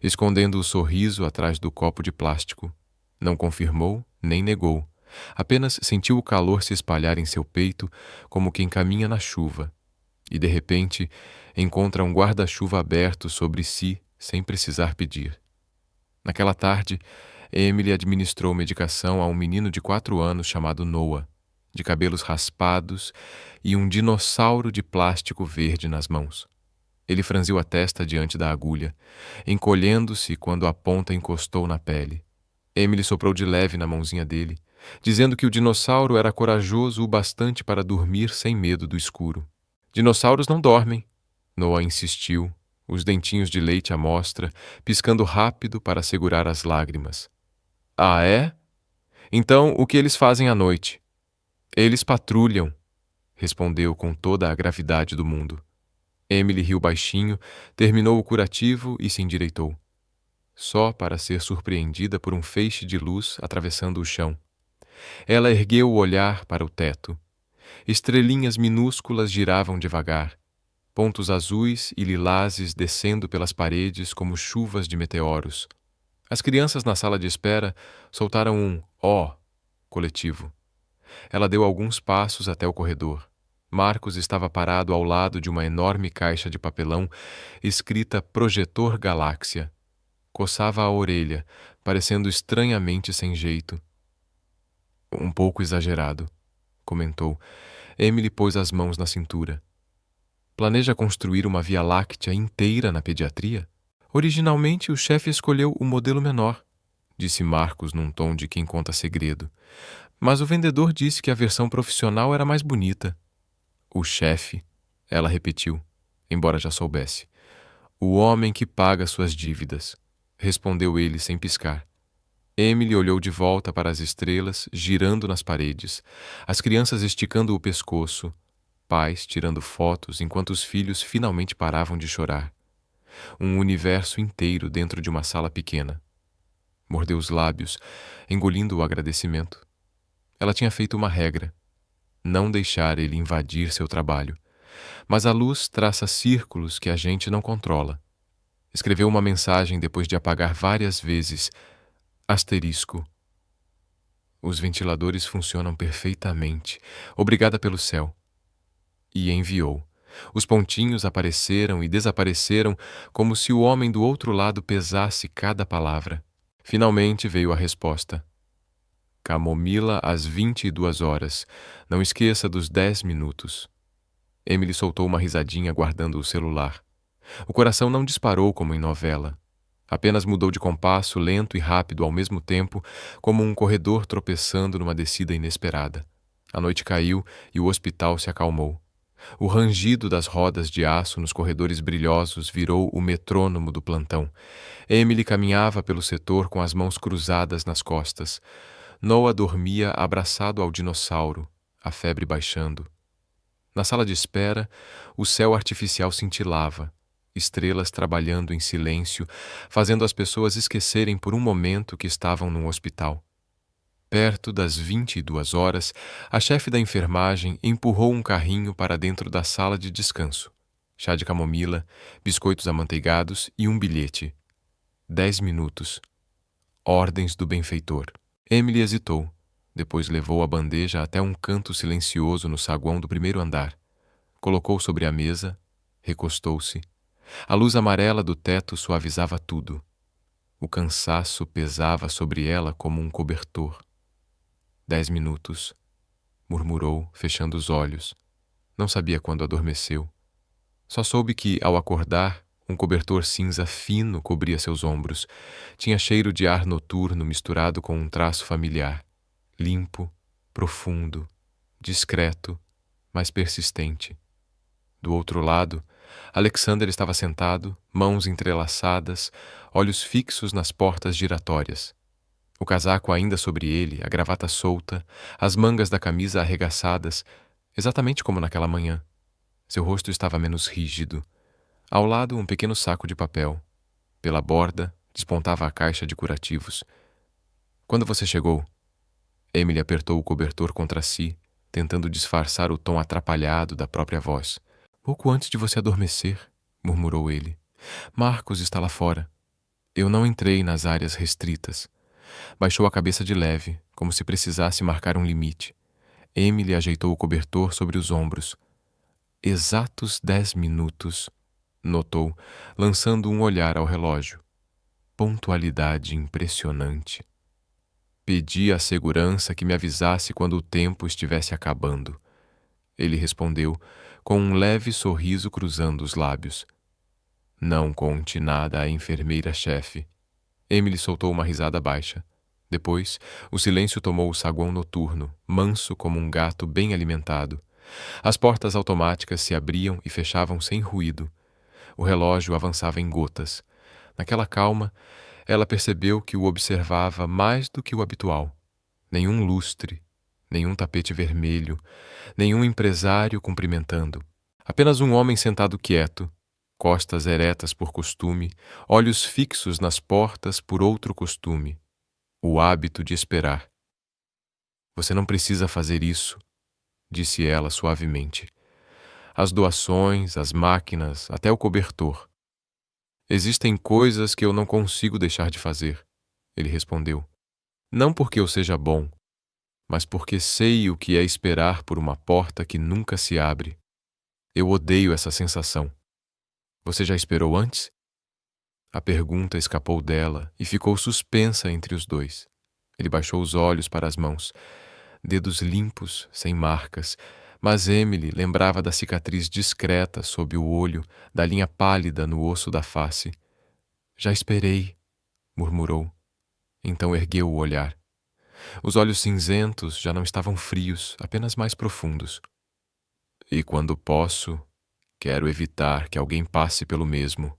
escondendo o sorriso atrás do copo de plástico. Não confirmou, nem negou. Apenas sentiu o calor se espalhar em seu peito como quem caminha na chuva. E, de repente, encontra um guarda-chuva aberto sobre si sem precisar pedir. Naquela tarde, Emily administrou medicação a um menino de 4 anos chamado Noah, de cabelos raspados e um dinossauro de plástico verde nas mãos. Ele franziu a testa diante da agulha, encolhendo-se quando a ponta encostou na pele. Emily soprou de leve na mãozinha dele, dizendo que o dinossauro era corajoso o bastante para dormir sem medo do escuro. Dinossauros não dormem, Noah insistiu, os dentinhos de leite à mostra, piscando rápido para segurar as lágrimas. Ah, é? Então, o que eles fazem à noite? Eles patrulham, respondeu com toda a gravidade do mundo. Emily riu baixinho, terminou o curativo e se endireitou. Só para ser surpreendida por um feixe de luz atravessando o chão. Ela ergueu o olhar para o teto. Estrelinhas minúsculas giravam devagar, pontos azuis e lilazes descendo pelas paredes como chuvas de meteoros. As crianças na sala de espera soltaram um "ó" coletivo. Ela deu alguns passos até o corredor. Marcos estava parado ao lado de uma enorme caixa de papelão escrita Projetor Galáxia. Coçava a orelha, parecendo estranhamente sem jeito. Um pouco exagerado, comentou. Emily pôs as mãos na cintura. Planeja construir uma Via Láctea inteira na pediatria? Originalmente, o chefe escolheu o modelo menor, disse Marcos num tom de quem conta segredo. Mas o vendedor disse que a versão profissional era mais bonita. O chefe, ela repetiu, embora já soubesse. O homem que paga suas dívidas, respondeu ele sem piscar. Emily olhou de volta para as estrelas, girando nas paredes, as crianças esticando o pescoço, pais tirando fotos enquanto os filhos finalmente paravam de chorar. Um universo inteiro dentro de uma sala pequena. Mordeu os lábios, engolindo o agradecimento. Ela tinha feito uma regra: não deixar ele invadir seu trabalho. Mas a luz traça círculos que a gente não controla. Escreveu uma mensagem depois de apagar várias vezes. Asterisco. Os ventiladores funcionam perfeitamente. Obrigada pelo céu. E enviou. Os pontinhos apareceram e desapareceram como se o homem do outro lado pesasse cada palavra. Finalmente veio a resposta. Camomila às 22 horas. Não esqueça dos 10 minutos. Emily soltou uma risadinha guardando o celular. O coração não disparou como em novela. Apenas mudou de compasso lento e rápido ao mesmo tempo, como um corredor tropeçando numa descida inesperada. A noite caiu e o hospital se acalmou. O rangido das rodas de aço nos corredores brilhosos virou o metrônomo do plantão. Emily caminhava pelo setor com as mãos cruzadas nas costas. Noah dormia abraçado ao dinossauro, a febre baixando. Na sala de espera, o céu artificial cintilava, estrelas trabalhando em silêncio, fazendo as pessoas esquecerem por um momento que estavam num hospital. Perto das 22 horas, a chefe da enfermagem empurrou um carrinho para dentro da sala de descanso. Chá de camomila, biscoitos amanteigados e um bilhete. 10 minutos. Ordens do benfeitor. Emily hesitou. Depois levou a bandeja até um canto silencioso no saguão do primeiro andar. Colocou sobre a mesa, recostou-se. A luz amarela do teto suavizava tudo. O cansaço pesava sobre ela como um cobertor. 10 minutos, murmurou, fechando os olhos. Não sabia quando adormeceu. Só soube que, ao acordar, um cobertor cinza fino cobria seus ombros. Tinha cheiro de ar noturno misturado com um traço familiar. Limpo, profundo, discreto, mas persistente. Do outro lado, Alexander estava sentado, mãos entrelaçadas, olhos fixos nas portas giratórias. O casaco ainda sobre ele, a gravata solta, as mangas da camisa arregaçadas, exatamente como naquela manhã. Seu rosto estava menos rígido. Ao lado, um pequeno saco de papel. Pela borda, despontava a caixa de curativos. Quando você chegou? Emily apertou o cobertor contra si, tentando disfarçar o tom atrapalhado da própria voz. Pouco antes de você adormecer, murmurou ele. Marcos está lá fora. Eu não entrei nas áreas restritas. Baixou a cabeça de leve, como se precisasse marcar um limite. Emily ajeitou o cobertor sobre os ombros. Exatos 10 minutos, notou, lançando um olhar ao relógio. Pontualidade impressionante. Pedi à segurança que me avisasse quando o tempo estivesse acabando. Ele respondeu, com um leve sorriso cruzando os lábios. Não conte nada à enfermeira-chefe. Emily soltou uma risada baixa. Depois, o silêncio tomou o saguão noturno, manso como um gato bem alimentado. As portas automáticas se abriam e fechavam sem ruído. O relógio avançava em gotas. Naquela calma, ela percebeu que o observava mais do que o habitual. Nenhum lustre, nenhum tapete vermelho, nenhum empresário cumprimentando. Apenas um homem sentado quieto, costas eretas por costume, olhos fixos nas portas por outro costume. O hábito de esperar. Você não precisa fazer isso, disse ela suavemente. As doações, as máquinas, até o cobertor. Existem coisas que eu não consigo deixar de fazer, ele respondeu. Não porque eu seja bom, mas porque sei o que é esperar por uma porta que nunca se abre. Eu odeio essa sensação. Você já esperou antes? A pergunta escapou dela e ficou suspensa entre os dois. Ele baixou os olhos para as mãos, dedos limpos, sem marcas, mas Emily lembrava da cicatriz discreta sob o olho, da linha pálida no osso da face. Já esperei, murmurou. Então ergueu o olhar. Os olhos cinzentos já não estavam frios, apenas mais profundos. E quando posso, quero evitar que alguém passe pelo mesmo.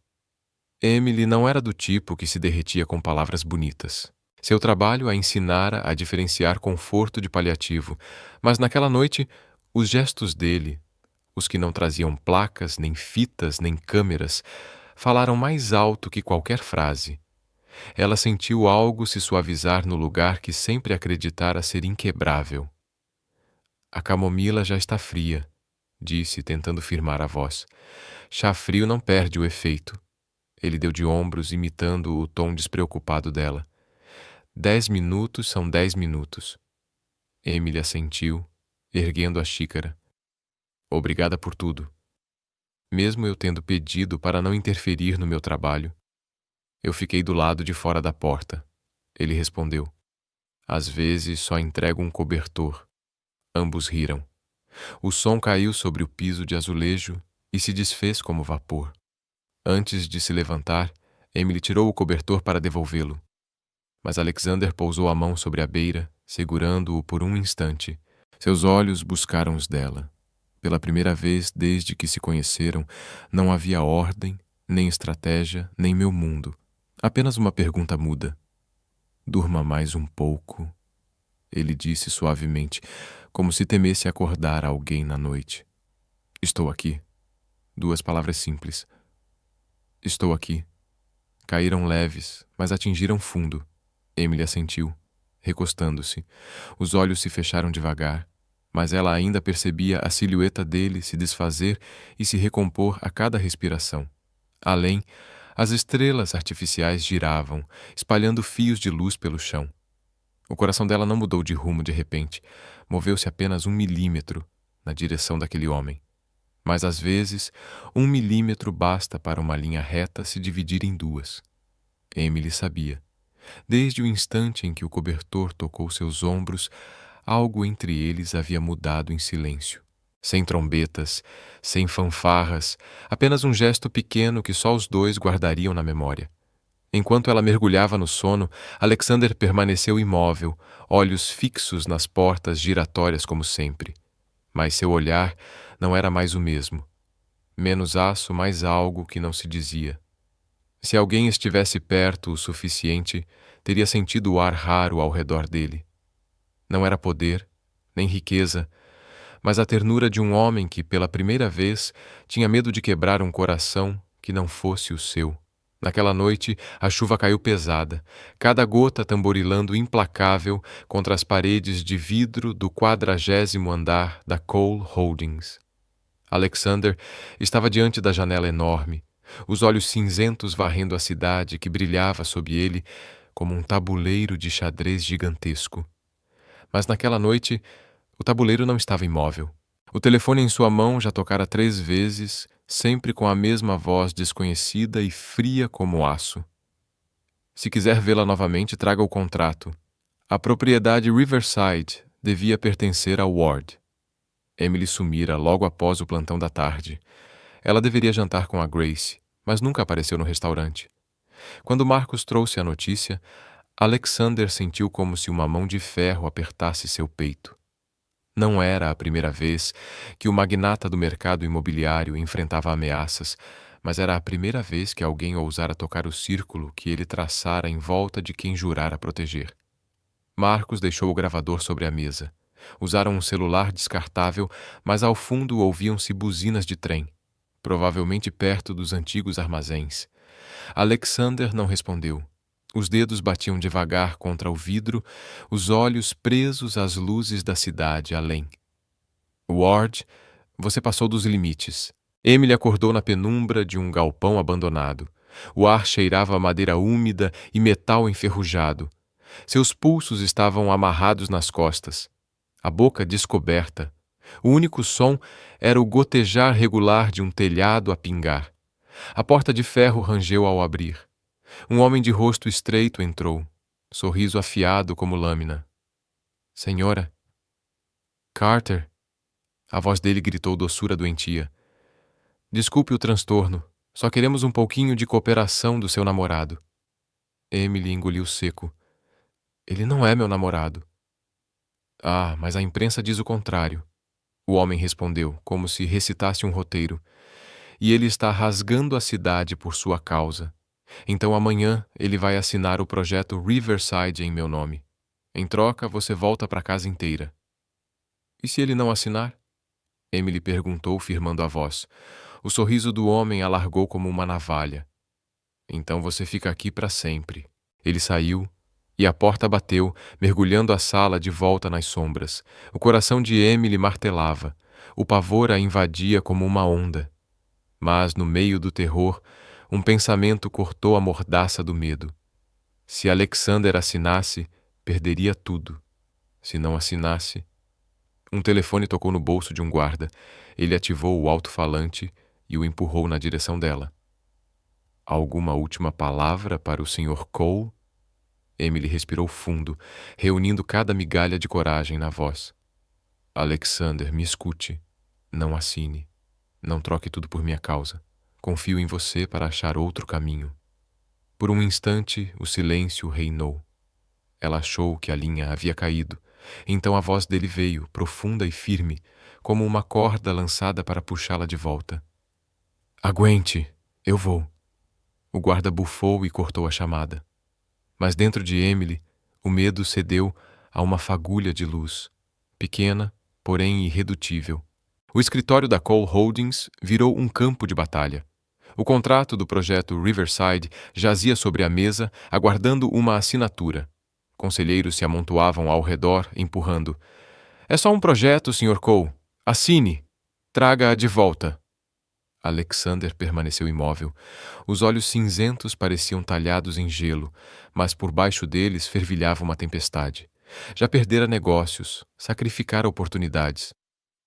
Emily não era do tipo que se derretia com palavras bonitas. Seu trabalho a ensinara a diferenciar conforto de paliativo, mas naquela noite, os gestos dele, os que não traziam placas, nem fitas, nem câmeras, falaram mais alto que qualquer frase. Ela sentiu algo se suavizar no lugar que sempre acreditara ser inquebrável. A camomila já está fria, disse, tentando firmar a voz. Chá frio não perde o efeito. Ele deu de ombros, imitando o tom despreocupado dela. 10 minutos são 10 minutos. Emily assentiu, erguendo a xícara. Obrigada por tudo. Mesmo eu tendo pedido para não interferir no meu trabalho. Eu fiquei do lado de fora da porta. Ele respondeu. Às vezes só entrego um cobertor. Ambos riram. O som caiu sobre o piso de azulejo e se desfez como vapor. Antes de se levantar, Emily tirou o cobertor para devolvê-lo. Mas Alexander pousou a mão sobre a beira, segurando-o por um instante. Seus olhos buscaram os dela. Pela primeira vez desde que se conheceram, não havia ordem, nem estratégia, nem meu mundo. Apenas uma pergunta muda. Durma mais um pouco, ele disse suavemente, como se temesse acordar alguém na noite. Estou aqui. 2 palavras simples. Estou aqui. Caíram leves, mas atingiram fundo. Emily assentiu, recostando-se. Os olhos se fecharam devagar, mas ela ainda percebia a silhueta dele se desfazer e se recompor a cada respiração. Além, as estrelas artificiais giravam, espalhando fios de luz pelo chão. O coração dela não mudou de rumo de repente, moveu-se apenas 1 milímetro na direção daquele homem. Mas às vezes, 1 milímetro basta para uma linha reta se dividir em 2. Emily sabia. Desde o instante em que o cobertor tocou seus ombros, algo entre eles havia mudado em silêncio. Sem trombetas, sem fanfarras, apenas um gesto pequeno que só os dois guardariam na memória. Enquanto ela mergulhava no sono, Alexander permaneceu imóvel, olhos fixos nas portas giratórias como sempre. Mas seu olhar não era mais o mesmo. Menos aço, mais algo que não se dizia. Se alguém estivesse perto o suficiente, teria sentido o ar raro ao redor dele. Não era poder, nem riqueza, mas a ternura de um homem que, pela primeira vez, tinha medo de quebrar um coração que não fosse o seu. Naquela noite, a chuva caiu pesada, cada gota tamborilando implacável contra as paredes de vidro do 40º andar da Cole Holdings. Alexander estava diante da janela enorme, os olhos cinzentos varrendo a cidade que brilhava sob ele como um tabuleiro de xadrez gigantesco. Mas naquela noite, o tabuleiro não estava imóvel. O telefone em sua mão já tocara 3 vezes, sempre com a mesma voz desconhecida e fria como aço. Se quiser vê-la novamente, traga o contrato. A propriedade Riverside devia pertencer ao Ward. Emily sumira logo após o plantão da tarde. Ela deveria jantar com a Grace, mas nunca apareceu no restaurante. Quando Marcos trouxe a notícia, Alexander sentiu como se uma mão de ferro apertasse seu peito. Não era a primeira vez que o magnata do mercado imobiliário enfrentava ameaças, mas era a primeira vez que alguém ousara tocar o círculo que ele traçara em volta de quem jurara proteger. Marcos deixou o gravador sobre a mesa. Usaram um celular descartável, mas ao fundo ouviam-se buzinas de trem, provavelmente perto dos antigos armazéns. Alexander não respondeu. Os dedos batiam devagar contra o vidro, os olhos presos às luzes da cidade além. Ward, você passou dos limites. Emily acordou na penumbra de um galpão abandonado. O ar cheirava a madeira úmida e metal enferrujado. Seus pulsos estavam amarrados nas costas. A boca descoberta. O único som era o gotejar regular de um telhado a pingar. A porta de ferro rangeu ao abrir. Um homem de rosto estreito entrou, sorriso afiado como lâmina. Senhora? Carter? A voz dele gritou doçura doentia. Desculpe o transtorno, só queremos um pouquinho de cooperação do seu namorado. Emily engoliu seco. Ele não é meu namorado. Ah, mas a imprensa diz o contrário. O homem respondeu, como se recitasse um roteiro. E ele está rasgando a cidade por sua causa. Então amanhã ele vai assinar o projeto Riverside em meu nome. Em troca, você volta para casa inteira. E se ele não assinar? Emily perguntou, firmando a voz. O sorriso do homem alargou como uma navalha. Então você fica aqui para sempre. Ele saiu e a porta bateu, mergulhando a sala de volta nas sombras. O coração de Emily martelava. O pavor a invadia como uma onda. Mas, no meio do terror, um pensamento cortou a mordaça do medo. Se Alexander assinasse, perderia tudo. Se não assinasse... Um telefone tocou no bolso de um guarda. Ele ativou o alto-falante e o empurrou na direção dela. Alguma última palavra para o Sr. Cole? Emily respirou fundo, reunindo cada migalha de coragem na voz. Alexander, me escute. Não assine. Não troque tudo por minha causa. Confio em você para achar outro caminho. Por um instante, o silêncio reinou. Ela achou que a linha havia caído. Então a voz dele veio, profunda e firme, como uma corda lançada para puxá-la de volta. Aguente, eu vou. O guarda bufou e cortou a chamada. Mas dentro de Emily, o medo cedeu a uma fagulha de luz, pequena, porém irredutível. O escritório da Cole Holdings virou um campo de batalha. O contrato do projeto Riverside jazia sobre a mesa, aguardando uma assinatura. Conselheiros se amontoavam ao redor, empurrando. É só um projeto, Sr. Cole. Assine. Traga-a de volta. Alexander permaneceu imóvel. Os olhos cinzentos pareciam talhados em gelo, mas por baixo deles fervilhava uma tempestade. Já perdera negócios, sacrificara oportunidades.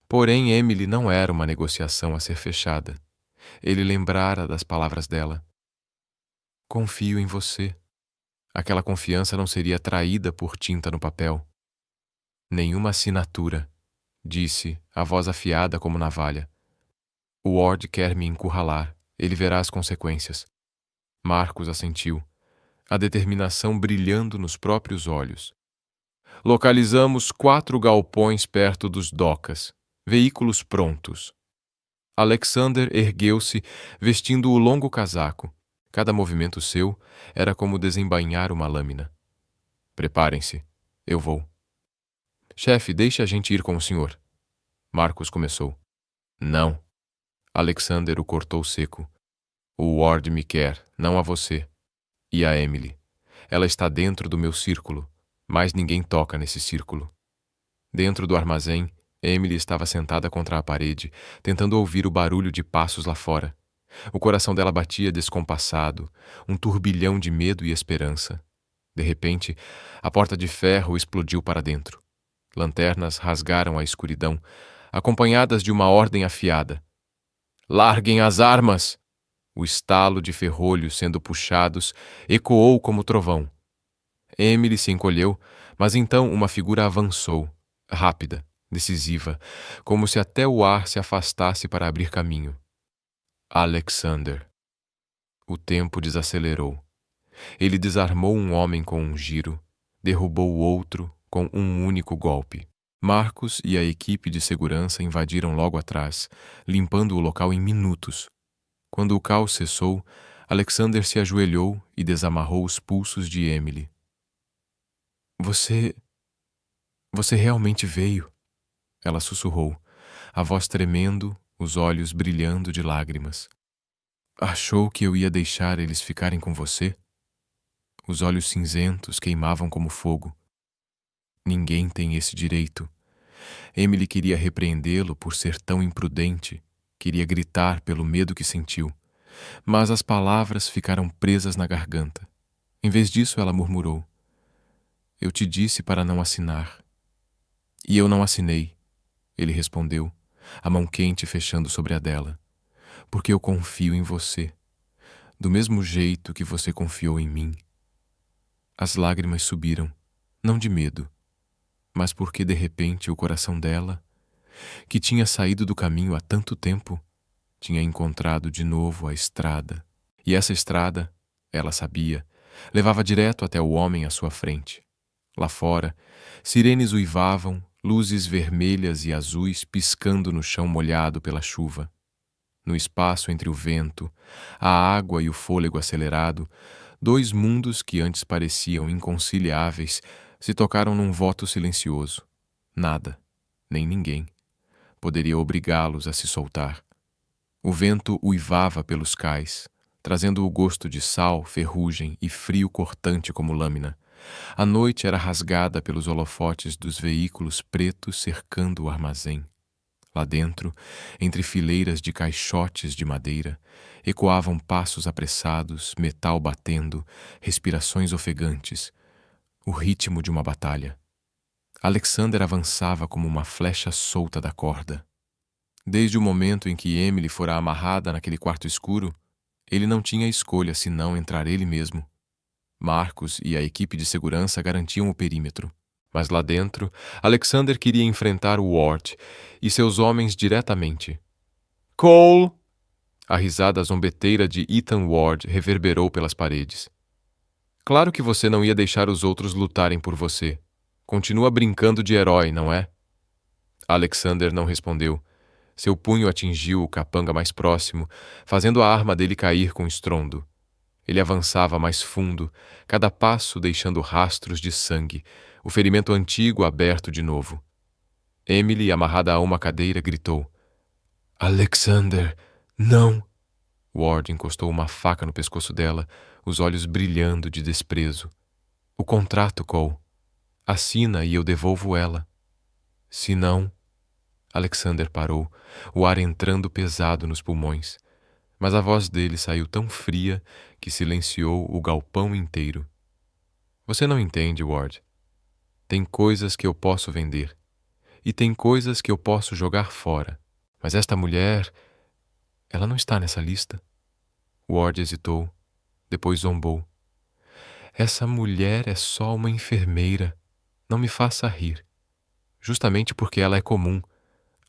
Porém, Emily não era uma negociação a ser fechada. Ele lembrara das palavras dela. Confio em você. Aquela confiança não seria traída por tinta no papel. Nenhuma assinatura, disse, a voz afiada como navalha. O Ward quer me encurralar. Ele verá as consequências. Marcos assentiu, a determinação brilhando nos próprios olhos. Localizamos 4 galpões perto dos docas, veículos prontos. Alexander ergueu-se, vestindo o longo casaco. Cada movimento seu era como desembainhar uma lâmina. Preparem-se, eu vou. Chefe, deixe a gente ir com o senhor. Marcos começou. Não. Alexander o cortou seco. O Ward me quer, não a você. E a Emily. Ela está dentro do meu círculo, mas ninguém toca nesse círculo. Dentro do armazém, Emily estava sentada contra a parede, tentando ouvir o barulho de passos lá fora. O coração dela batia descompassado, um turbilhão de medo e esperança. De repente, a porta de ferro explodiu para dentro. Lanternas rasgaram a escuridão, acompanhadas de uma ordem afiada. Larguem as armas! O estalo de ferrolhos sendo puxados ecoou como trovão. Emily se encolheu, mas então uma figura avançou, rápida, decisiva, como se até o ar se afastasse para abrir caminho. Alexander. O tempo desacelerou. Ele desarmou um homem com um giro, derrubou o outro com um único golpe. Marcos e a equipe de segurança invadiram logo atrás, limpando o local em minutos. Quando o caos cessou, Alexander se ajoelhou e desamarrou os pulsos de Emily. Você realmente veio? Ela sussurrou, a voz tremendo, os olhos brilhando de lágrimas. Achou que eu ia deixar eles ficarem com você? Os olhos cinzentos queimavam como fogo. Ninguém tem esse direito. Emily queria repreendê-lo por ser tão imprudente. Queria gritar pelo medo que sentiu. Mas as palavras ficaram presas na garganta. Em vez disso, ela murmurou. Eu te disse para não assinar. E eu não assinei, ele respondeu, a mão quente fechando sobre a dela. Porque eu confio em você. Do mesmo jeito que você confiou em mim. As lágrimas subiram, não de medo, mas porque de repente o coração dela, que tinha saído do caminho há tanto tempo, tinha encontrado de novo a estrada. E essa estrada, ela sabia, levava direto até o homem à sua frente. Lá fora, sirenes uivavam, luzes vermelhas e azuis piscando no chão molhado pela chuva. No espaço entre o vento, a água e o fôlego acelerado, 2 mundos que antes pareciam inconciliáveis se tocaram num voto silencioso. Nada, nem ninguém, poderia obrigá-los a se soltar. O vento uivava pelos cais, trazendo o gosto de sal, ferrugem e frio cortante como lâmina. A noite era rasgada pelos holofotes dos veículos pretos cercando o armazém. Lá dentro, entre fileiras de caixotes de madeira, ecoavam passos apressados, metal batendo, respirações ofegantes, o ritmo de uma batalha. Alexander avançava como uma flecha solta da corda. Desde o momento em que Emily fora amarrada naquele quarto escuro, ele não tinha escolha senão entrar ele mesmo. Marcos e a equipe de segurança garantiam o perímetro. Mas lá dentro, Alexander queria enfrentar o Ward e seus homens diretamente. Cole! A risada zombeteira de Ethan Ward reverberou pelas paredes. Claro que você não ia deixar os outros lutarem por você. Continua brincando de herói, não é? Alexander não respondeu. Seu punho atingiu o capanga mais próximo, fazendo a arma dele cair com estrondo. Ele avançava mais fundo, cada passo deixando rastros de sangue, o ferimento antigo aberto de novo. Emily, amarrada a uma cadeira, gritou. Alexander, não! Ward encostou uma faca no pescoço dela, os olhos brilhando de desprezo. O contrato, Cole. Assina e eu devolvo ela. Se não... Alexander parou, o ar entrando pesado nos pulmões. Mas a voz dele saiu tão fria que silenciou o galpão inteiro. Você não entende, Ward. Tem coisas que eu posso vender. E tem coisas que eu posso jogar fora. Mas esta mulher... ela não está nessa lista. Ward hesitou. Depois zombou. Essa mulher é só uma enfermeira. Não me faça rir. Justamente porque ela é comum,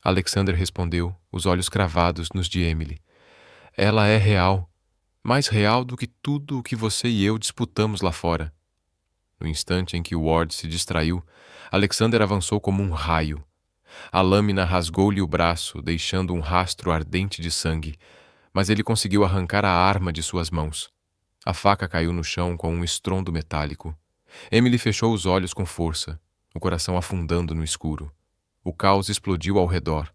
Alexander respondeu, os olhos cravados nos de Emily. Ela é real. Mais real do que tudo o que você e eu disputamos lá fora. No instante em que Ward se distraiu, Alexander avançou como um raio. A lâmina rasgou-lhe o braço, deixando um rastro ardente de sangue, mas ele conseguiu arrancar a arma de suas mãos. A faca caiu no chão com um estrondo metálico. Emily fechou os olhos com força, o coração afundando no escuro. O caos explodiu ao redor.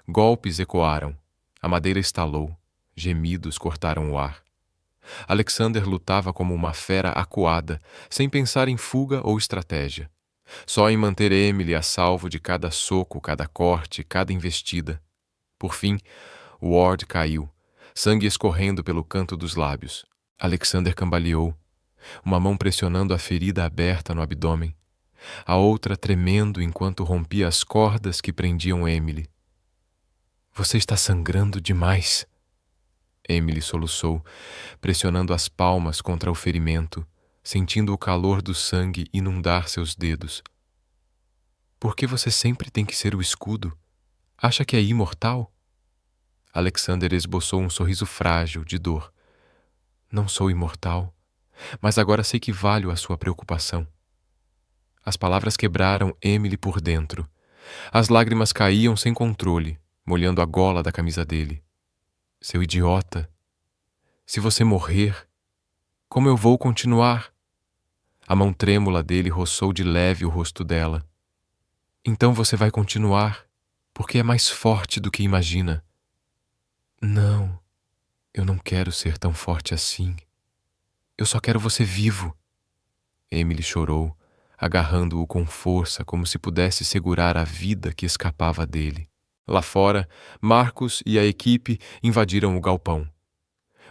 Golpes ecoaram. A madeira estalou. Gemidos cortaram o ar. Alexander lutava como uma fera acuada, sem pensar em fuga ou estratégia. Só em manter Emily a salvo de cada soco, cada corte, cada investida. Por fim, Ward caiu, sangue escorrendo pelo canto dos lábios. Alexander cambaleou, uma mão pressionando a ferida aberta no abdômen, a outra tremendo enquanto rompia as cordas que prendiam Emily. Você está sangrando demais. Emily soluçou, pressionando as palmas contra o ferimento, sentindo o calor do sangue inundar seus dedos. Por que você sempre tem que ser o escudo? Acha que é imortal? Alexander esboçou um sorriso frágil de dor. Não sou imortal, mas agora sei que valho a sua preocupação. As palavras quebraram Emily por dentro. As lágrimas caíam sem controle, molhando a gola da camisa dele. Seu idiota! Se você morrer, como eu vou continuar? A mão trêmula dele roçou de leve o rosto dela. Então você vai continuar, porque é mais forte do que imagina. Não, eu não quero ser tão forte assim. Eu só quero você vivo. Emily chorou, agarrando-o com força como se pudesse segurar a vida que escapava dele. Lá fora, Marcus e a equipe invadiram o galpão.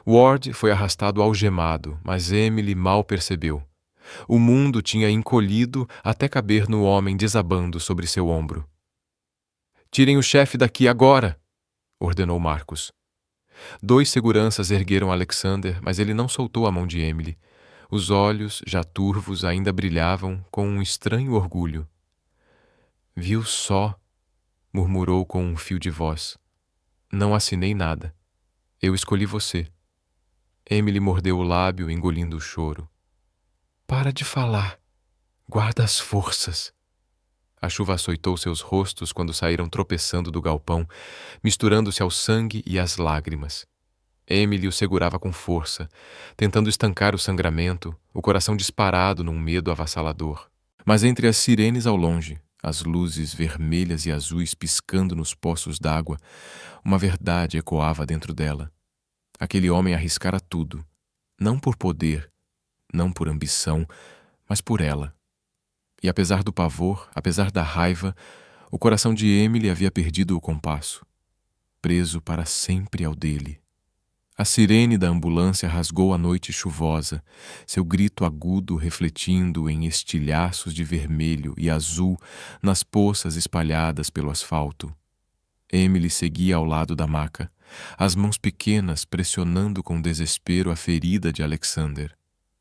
Ward foi arrastado algemado, mas Emily mal percebeu. O mundo tinha encolhido até caber no homem desabando sobre seu ombro. Tirem o chefe daqui agora! Ordenou Marcus. 2 seguranças ergueram Alexander, mas ele não soltou a mão de Emily. Os olhos, já turvos, ainda brilhavam com um estranho orgulho. Viu só? Murmurou com um fio de voz. Não assinei nada. Eu escolhi você. Emily mordeu o lábio, engolindo o choro. Para de falar. Guarda as forças. A chuva açoitou seus rostos quando saíram tropeçando do galpão, misturando-se ao sangue e às lágrimas. Emily o segurava com força, tentando estancar o sangramento, o coração disparado num medo avassalador. Mas entre as sirenes ao longe, as luzes vermelhas e azuis piscando nos poços d'água, uma verdade ecoava dentro dela. Aquele homem arriscara tudo, não por poder, não por ambição, mas por ela. E apesar do pavor, apesar da raiva, o coração de Emily havia perdido o compasso, preso para sempre ao dele. A sirene da ambulância rasgou a noite chuvosa, seu grito agudo refletindo em estilhaços de vermelho e azul nas poças espalhadas pelo asfalto. Emily seguia ao lado da maca, as mãos pequenas pressionando com desespero a ferida de Alexander.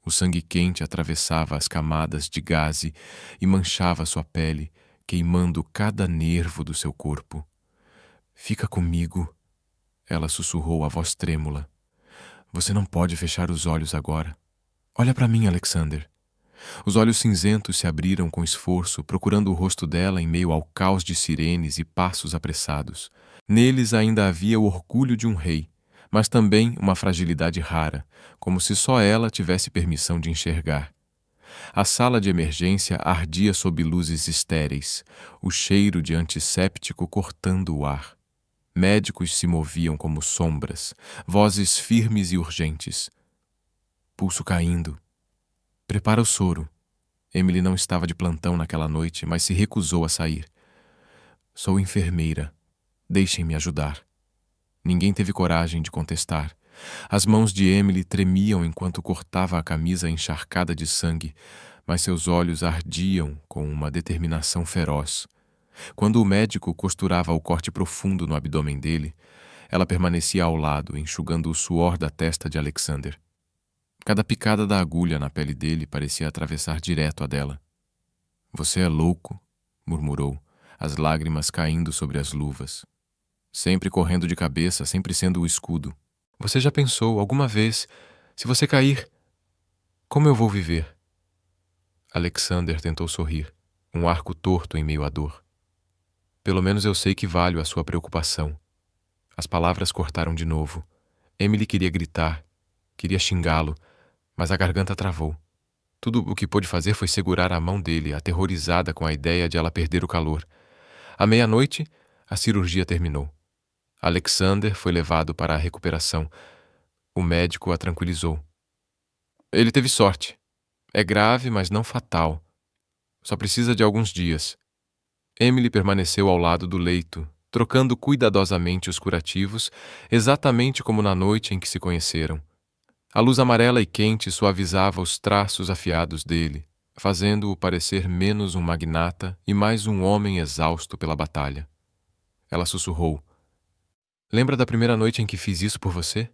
O sangue quente atravessava as camadas de gaze e manchava sua pele, queimando cada nervo do seu corpo. Fica comigo, ela sussurrou a voz trêmula. Você não pode fechar os olhos agora. Olha para mim, Alexander. Os olhos cinzentos se abriram com esforço, procurando o rosto dela em meio ao caos de sirenes e passos apressados. Neles ainda havia o orgulho de um rei, mas também uma fragilidade rara, como se só ela tivesse permissão de enxergar. A sala de emergência ardia sob luzes estéreis, o cheiro de antisséptico cortando o ar. Médicos se moviam como sombras, vozes firmes e urgentes. Pulso caindo. Prepara o soro. Emily não estava de plantão naquela noite, mas se recusou a sair. Sou enfermeira. Deixem-me ajudar. Ninguém teve coragem de contestar. As mãos de Emily tremiam enquanto cortava a camisa encharcada de sangue, mas seus olhos ardiam com uma determinação feroz. Quando o médico costurava o corte profundo no abdômen dele, ela permanecia ao lado, enxugando o suor da testa de Alexander. Cada picada da agulha na pele dele parecia atravessar direto a dela. "Você é louco", murmurou, as lágrimas caindo sobre as luvas. "Sempre correndo de cabeça, sempre sendo o escudo. Você já pensou, alguma vez, se você cair, como eu vou viver?" Alexander tentou sorrir, um arco torto em meio à dor. "Pelo menos eu sei que valho a sua preocupação." As palavras cortaram de novo. Emily queria gritar, queria xingá-lo, mas a garganta travou. Tudo o que pôde fazer foi segurar a mão dele, aterrorizada com a ideia de ela perder o calor. À meia-noite, a cirurgia terminou. Alexander foi levado para a recuperação. O médico a tranquilizou. "Ele teve sorte. É grave, mas não fatal. Só precisa de alguns dias." Emily permaneceu ao lado do leito, trocando cuidadosamente os curativos, exatamente como na noite em que se conheceram. A luz amarela e quente suavizava os traços afiados dele, fazendo-o parecer menos um magnata e mais um homem exausto pela batalha. Ela sussurrou. "Lembra da primeira noite em que fiz isso por você?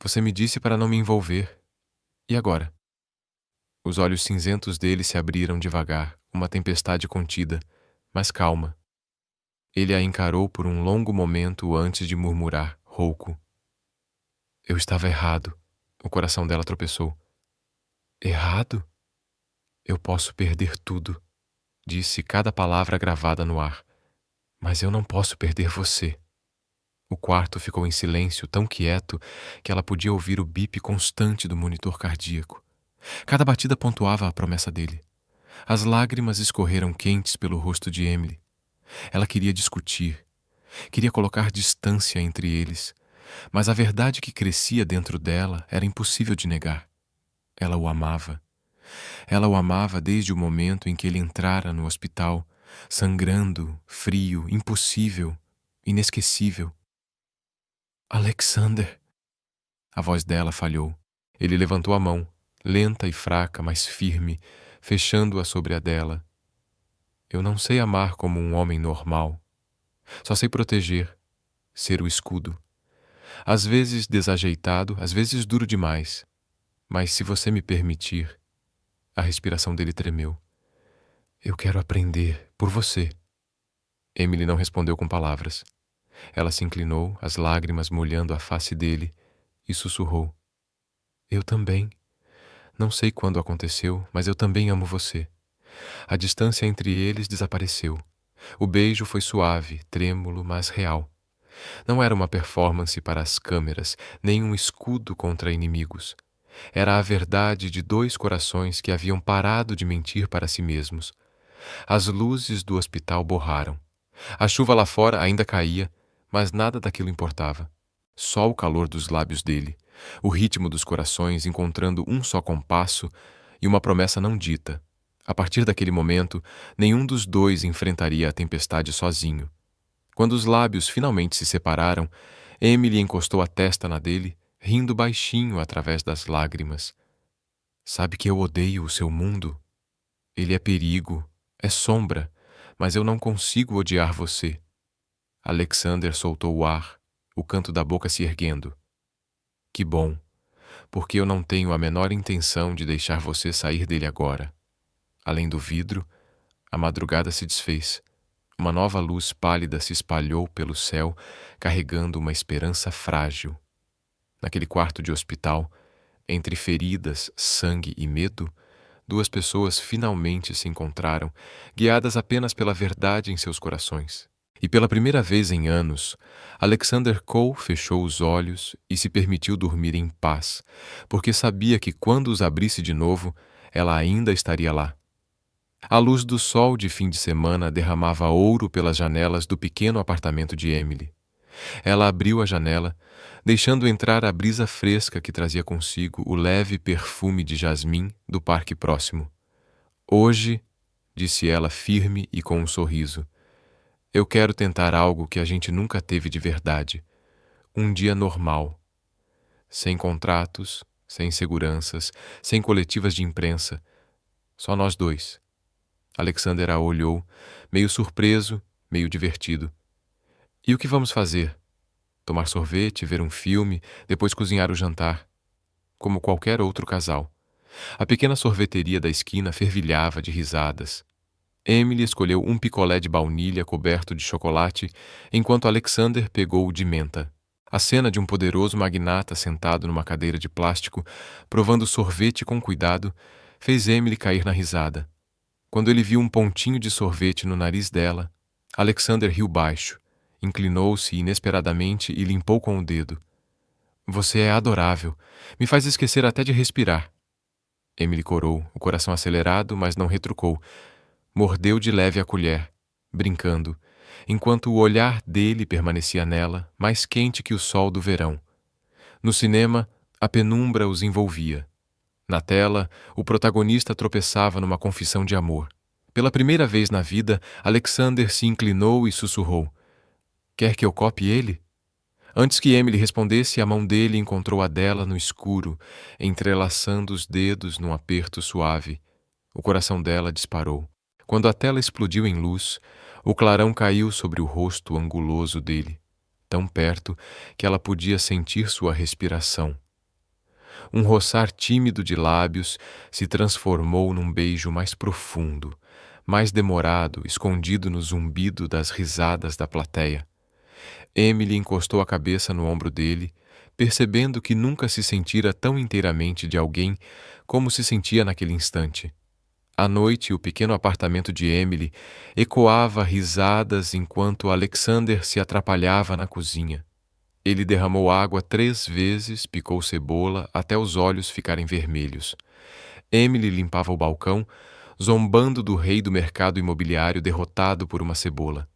Você me disse para não me envolver. E agora?" Os olhos cinzentos dele se abriram devagar, uma tempestade contida, mas calma. Ele a encarou por um longo momento antes de murmurar, rouco. "Eu estava errado." O coração dela tropeçou. "Errado? Eu posso perder tudo", disse cada palavra gravada no ar. "Mas eu não posso perder você." O quarto ficou em silêncio, tão quieto que ela podia ouvir o bip constante do monitor cardíaco. Cada batida pontuava a promessa dele. As lágrimas escorreram quentes pelo rosto de Emily. Ela queria discutir, queria colocar distância entre eles, mas a verdade que crescia dentro dela era impossível de negar. Ela o amava. Ela o amava desde o momento em que ele entrara no hospital, sangrando, frio, impossível, inesquecível. "Alexander!" A voz dela falhou. Ele levantou a mão, lenta e fraca, mas firme, fechando-a sobre a dela. "Eu não sei amar como um homem normal. Só sei proteger, ser o escudo. Às vezes desajeitado, às vezes duro demais. Mas se você me permitir..." A respiração dele tremeu. "Eu quero aprender, por você." Emily não respondeu com palavras. Ela se inclinou, as lágrimas molhando a face dele, e sussurrou. "Eu também. Não sei quando aconteceu, mas eu também amo você." A distância entre eles desapareceu. O beijo foi suave, trêmulo, mas real. Não era uma performance para as câmeras, nem um escudo contra inimigos. Era a verdade de dois corações que haviam parado de mentir para si mesmos. As luzes do hospital borraram. A chuva lá fora ainda caía, mas nada daquilo importava. Só o calor dos lábios dele, o ritmo dos corações encontrando um só compasso e uma promessa não dita. A partir daquele momento, nenhum dos dois enfrentaria a tempestade sozinho. Quando os lábios finalmente se separaram, Emily encostou a testa na dele, rindo baixinho através das lágrimas. "Sabe que eu odeio o seu mundo? Ele é perigo, é sombra, mas eu não consigo odiar você." Alexander soltou o ar, o canto da boca se erguendo. "Que bom, porque eu não tenho a menor intenção de deixar você sair dele agora." Além do vidro, a madrugada se desfez. Uma nova luz pálida se espalhou pelo céu, carregando uma esperança frágil. Naquele quarto de hospital, entre feridas, sangue e medo, duas pessoas finalmente se encontraram, guiadas apenas pela verdade em seus corações. E pela primeira vez em anos, Alexander Cole fechou os olhos e se permitiu dormir em paz, porque sabia que quando os abrisse de novo, ela ainda estaria lá. A luz do sol de fim de semana derramava ouro pelas janelas do pequeno apartamento de Emily. Ela abriu a janela, deixando entrar a brisa fresca que trazia consigo o leve perfume de jasmim do parque próximo. "Hoje", disse ela firme e com um sorriso, "eu quero tentar algo que a gente nunca teve de verdade. Um dia normal. Sem contratos, sem seguranças, sem coletivas de imprensa. Só nós dois." Alexander a olhou, meio surpreso, meio divertido. "E o que vamos fazer? Tomar sorvete, ver um filme, depois cozinhar o jantar." como qualquer outro casal. A pequena sorveteria da esquina fervilhava de risadas. Emily escolheu um picolé de baunilha coberto de chocolate, enquanto Alexander pegou o de menta. A cena de um poderoso magnata sentado numa cadeira de plástico, provando sorvete com cuidado, fez Emily cair na risada. Quando ele viu um pontinho de sorvete no nariz dela, Alexander riu baixo, inclinou-se inesperadamente e limpou com o dedo. Você é adorável. Me faz esquecer até de respirar. Emily corou, o coração acelerado, mas não retrucou. Mordeu de leve a colher, brincando, enquanto o olhar dele permanecia nela, mais quente que o sol do verão. No cinema, a penumbra os envolvia. Na tela, o protagonista tropeçava numa confissão de amor. Pela primeira vez na vida, Alexander se inclinou e sussurrou. Quer que eu copie ele? Antes que Emily respondesse, a mão dele encontrou a dela no escuro, entrelaçando os dedos num aperto suave. O coração dela disparou. Quando a tela explodiu em luz, o clarão caiu sobre o rosto anguloso dele, tão perto que ela podia sentir sua respiração. Um roçar tímido de lábios se transformou num beijo mais profundo, mais demorado, escondido no zumbido das risadas da plateia. Emily encostou a cabeça no ombro dele, percebendo que nunca se sentira tão inteiramente de alguém como se sentia naquele instante. À noite, o pequeno apartamento de Emily ecoava risadas enquanto Alexander se atrapalhava na cozinha. Ele derramou água 3 vezes, picou cebola até os olhos ficarem vermelhos. Emily limpava o balcão, zombando do rei do mercado imobiliário derrotado por uma cebola.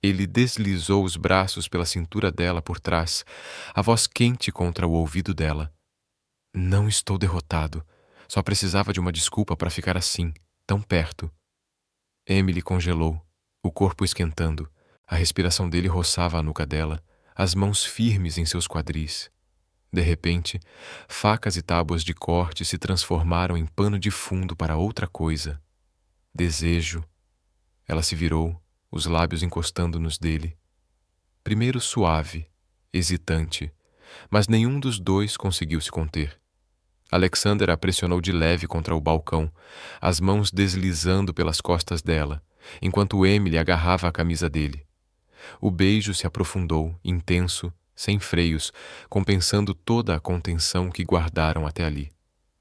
Ele deslizou os braços pela cintura dela por trás, a voz quente contra o ouvido dela. Não estou derrotado. Só precisava de uma desculpa para ficar assim, tão perto. Emily congelou, o corpo esquentando. A respiração dele roçava a nuca dela, as mãos firmes em seus quadris. De repente, facas e tábuas de corte se transformaram em pano de fundo para outra coisa. Desejo. Ela se virou, os lábios encostando nos dele. Primeiro suave, hesitante, mas nenhum dos dois conseguiu se conter. Alexander a pressionou de leve contra o balcão, as mãos deslizando pelas costas dela, enquanto Emily agarrava a camisa dele. O beijo se aprofundou, intenso, sem freios, compensando toda a contenção que guardaram até ali.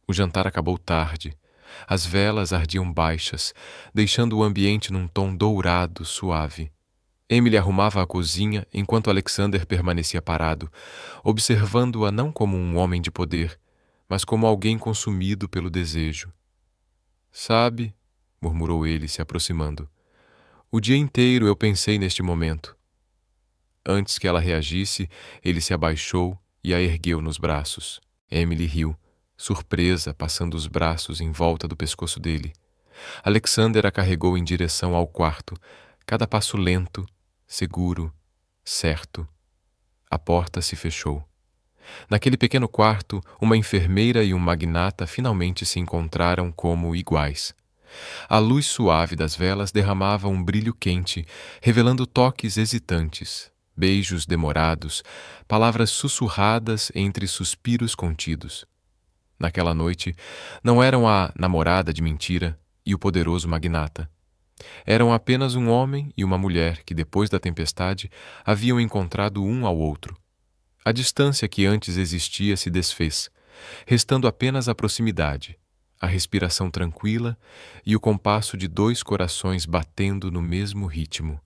O jantar acabou tarde. As velas ardiam baixas, deixando o ambiente num tom dourado, suave. Emily arrumava a cozinha enquanto Alexander permanecia parado, observando-a não como um homem de poder, mas como alguém consumido pelo desejo. Sabe, murmurou ele, se aproximando, o dia inteiro eu pensei neste momento. Antes que ela reagisse, ele se abaixou e a ergueu nos braços. Emily riu, surpresa, passando os braços em volta do pescoço dele. Alexander a carregou em direção ao quarto, cada passo lento, seguro, certo. A porta se fechou. Naquele pequeno quarto, uma enfermeira e um magnata finalmente se encontraram como iguais. A luz suave das velas derramava um brilho quente, revelando toques hesitantes, beijos demorados, palavras sussurradas entre suspiros contidos. Naquela noite, não eram a namorada de mentira e o poderoso magnata. Eram apenas um homem e uma mulher que, depois da tempestade, haviam encontrado um ao outro. A distância que antes existia se desfez, restando apenas a proximidade, a respiração tranquila e o compasso de 2 corações batendo no mesmo ritmo.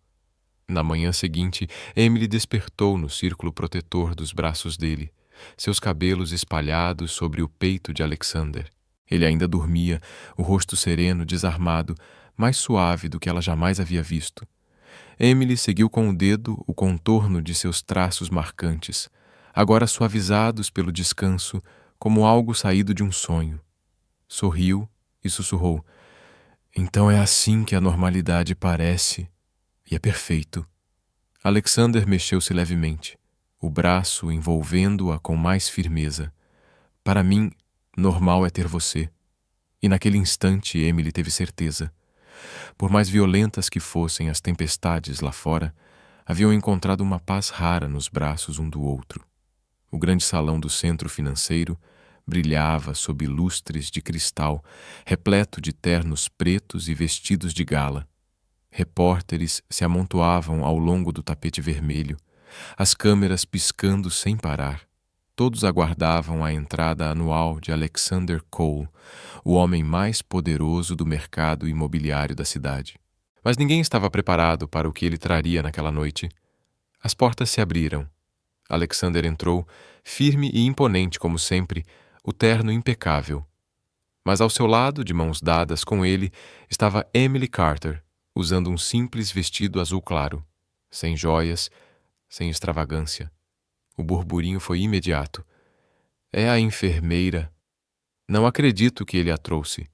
Na manhã seguinte, Emily despertou no círculo protetor dos braços dele, seus cabelos espalhados sobre o peito de Alexander. Ele ainda dormia, o rosto sereno, desarmado, mais suave do que ela jamais havia visto. Emily seguiu com o dedo o contorno de seus traços marcantes, agora suavizados pelo descanso, como algo saído de um sonho. Sorriu e sussurrou. Então é assim que a normalidade parece, e é perfeito. Alexander mexeu-se levemente, o braço envolvendo-a com mais firmeza. Para mim, normal é ter você. E naquele instante Emily teve certeza. Por mais violentas que fossem as tempestades lá fora, haviam encontrado uma paz rara nos braços um do outro. O grande salão do centro financeiro, brilhava sob lustres de cristal, repleto de ternos pretos e vestidos de gala. Repórteres se amontoavam ao longo do tapete vermelho, as câmeras piscando sem parar. Todos aguardavam a entrada anual de Alexander Cole, o homem mais poderoso do mercado imobiliário da cidade. Mas ninguém estava preparado para o que ele traria naquela noite. As portas se abriram. Alexander entrou, firme e imponente como sempre, o terno impecável. Mas ao seu lado, de mãos dadas com ele, estava Emily Carter, usando um simples vestido azul claro, sem joias, sem extravagância. O burburinho foi imediato. É a enfermeira. Não acredito que ele a trouxe.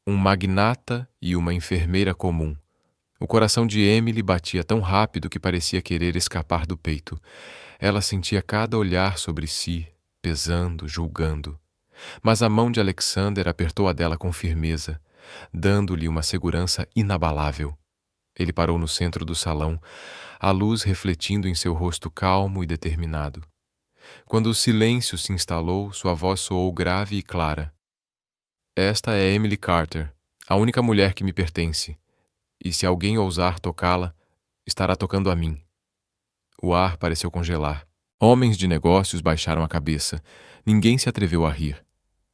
Um magnata e uma enfermeira comum. O coração de Emily batia tão rápido que parecia querer escapar do peito. Ela sentia cada olhar sobre si, pesando, julgando. Mas a mão de Alexander apertou a dela com firmeza, dando-lhe uma segurança inabalável. Ele parou no centro do salão, a luz refletindo em seu rosto calmo e determinado. Quando o silêncio se instalou, sua voz soou grave e clara. Esta é Emily Carter, a única mulher que me pertence, e se alguém ousar tocá-la, estará tocando a mim. O ar pareceu congelar. Homens de negócios baixaram a cabeça. Ninguém se atreveu a rir.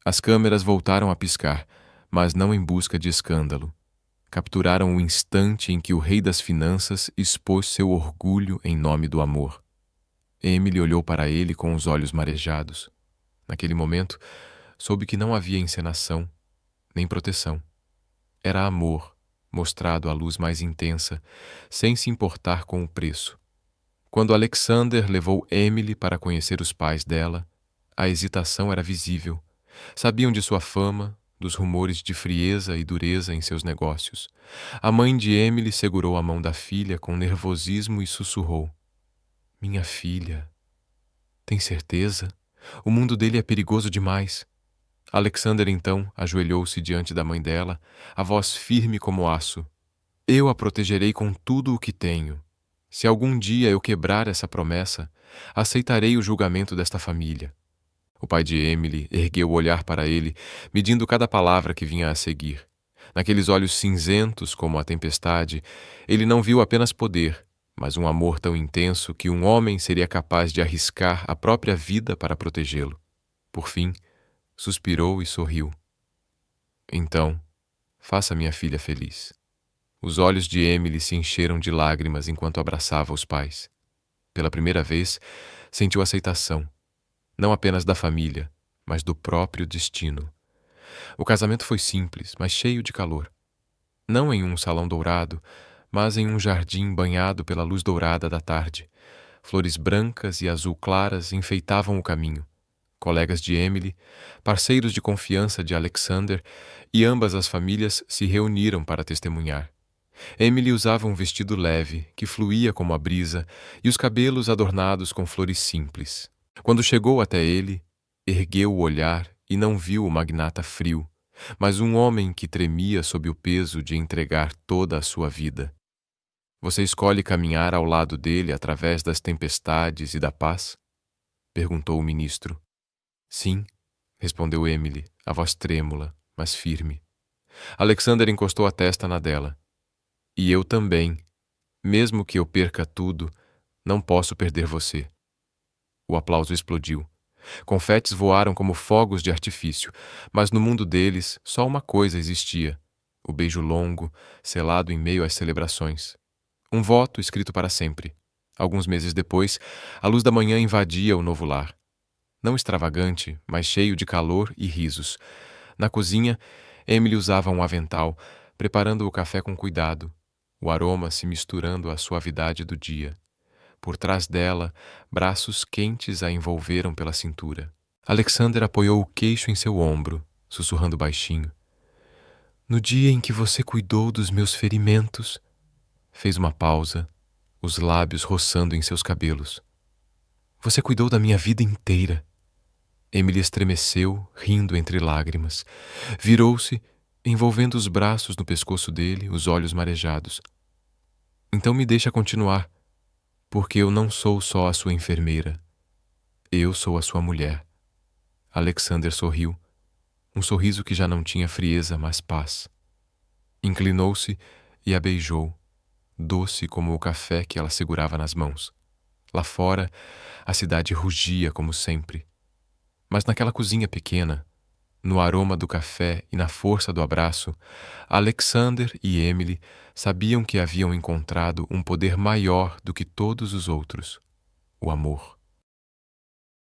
As câmeras voltaram a piscar, mas não em busca de escândalo. Capturaram o instante em que o rei das finanças expôs seu orgulho em nome do amor. Emily olhou para ele com os olhos marejados. Naquele momento, soube que não havia encenação, nem proteção. Era amor, mostrado à luz mais intensa, sem se importar com o preço. Quando Alexander levou Emily para conhecer os pais dela, a hesitação era visível. Sabiam de sua fama, dos rumores de frieza e dureza em seus negócios. A mãe de Emily segurou a mão da filha com nervosismo e sussurrou: "Minha filha, tem certeza? O mundo dele é perigoso demais." Alexander então ajoelhou-se diante da mãe dela, a voz firme como aço. "Eu a protegerei com tudo o que tenho. Se algum dia eu quebrar essa promessa, aceitarei o julgamento desta família." O pai de Emily ergueu o olhar para ele, medindo cada palavra que vinha a seguir. Naqueles olhos cinzentos como a tempestade, ele não viu apenas poder, mas um amor tão intenso que um homem seria capaz de arriscar a própria vida para protegê-lo. Por fim, suspirou e sorriu. "Então, faça minha filha feliz." Os olhos de Emily se encheram de lágrimas enquanto abraçava os pais. Pela primeira vez, sentiu aceitação, não apenas da família, mas do próprio destino. O casamento foi simples, mas cheio de calor. Não em um salão dourado, mas em um jardim banhado pela luz dourada da tarde. Flores brancas e azul claras enfeitavam o caminho. Colegas de Emily, parceiros de confiança de Alexander, e ambas as famílias se reuniram para testemunhar. Emily usava um vestido leve, que fluía como a brisa, e os cabelos adornados com flores simples. Quando chegou até ele, ergueu o olhar e não viu o magnata frio, mas um homem que tremia sob o peso de entregar toda a sua vida. "Você escolhe caminhar ao lado dele através das tempestades e da paz?" perguntou o ministro. "Sim", respondeu Emily, a voz trêmula, mas firme. Alexander encostou a testa na dela. "E eu também. Mesmo que eu perca tudo, não posso perder você." O aplauso explodiu. Confetes voaram como fogos de artifício, mas no mundo deles só uma coisa existia: o beijo longo, selado em meio às celebrações. Um voto escrito para sempre. Alguns meses depois, a luz da manhã invadia o novo lar. Não extravagante, mas cheio de calor e risos. Na cozinha, Emily usava um avental, preparando o café com cuidado, o aroma se misturando à suavidade do dia. Por trás dela, braços quentes a envolveram pela cintura. Alexander apoiou o queixo em seu ombro, sussurrando baixinho. "No dia em que você cuidou dos meus ferimentos..." Fez uma pausa, os lábios roçando em seus cabelos. "Você cuidou da minha vida inteira." Emily estremeceu, rindo entre lágrimas. Virou-se, envolvendo os braços no pescoço dele, os olhos marejados. "Então me deixa continuar, porque eu não sou só a sua enfermeira. Eu sou a sua mulher." Alexander sorriu, um sorriso que já não tinha frieza, mas paz. Inclinou-se e a beijou, doce como o café que ela segurava nas mãos. Lá fora, a cidade rugia como sempre. Mas naquela cozinha pequena, no aroma do café e na força do abraço, Alexander e Emily sabiam que haviam encontrado um poder maior do que todos os outros: o amor.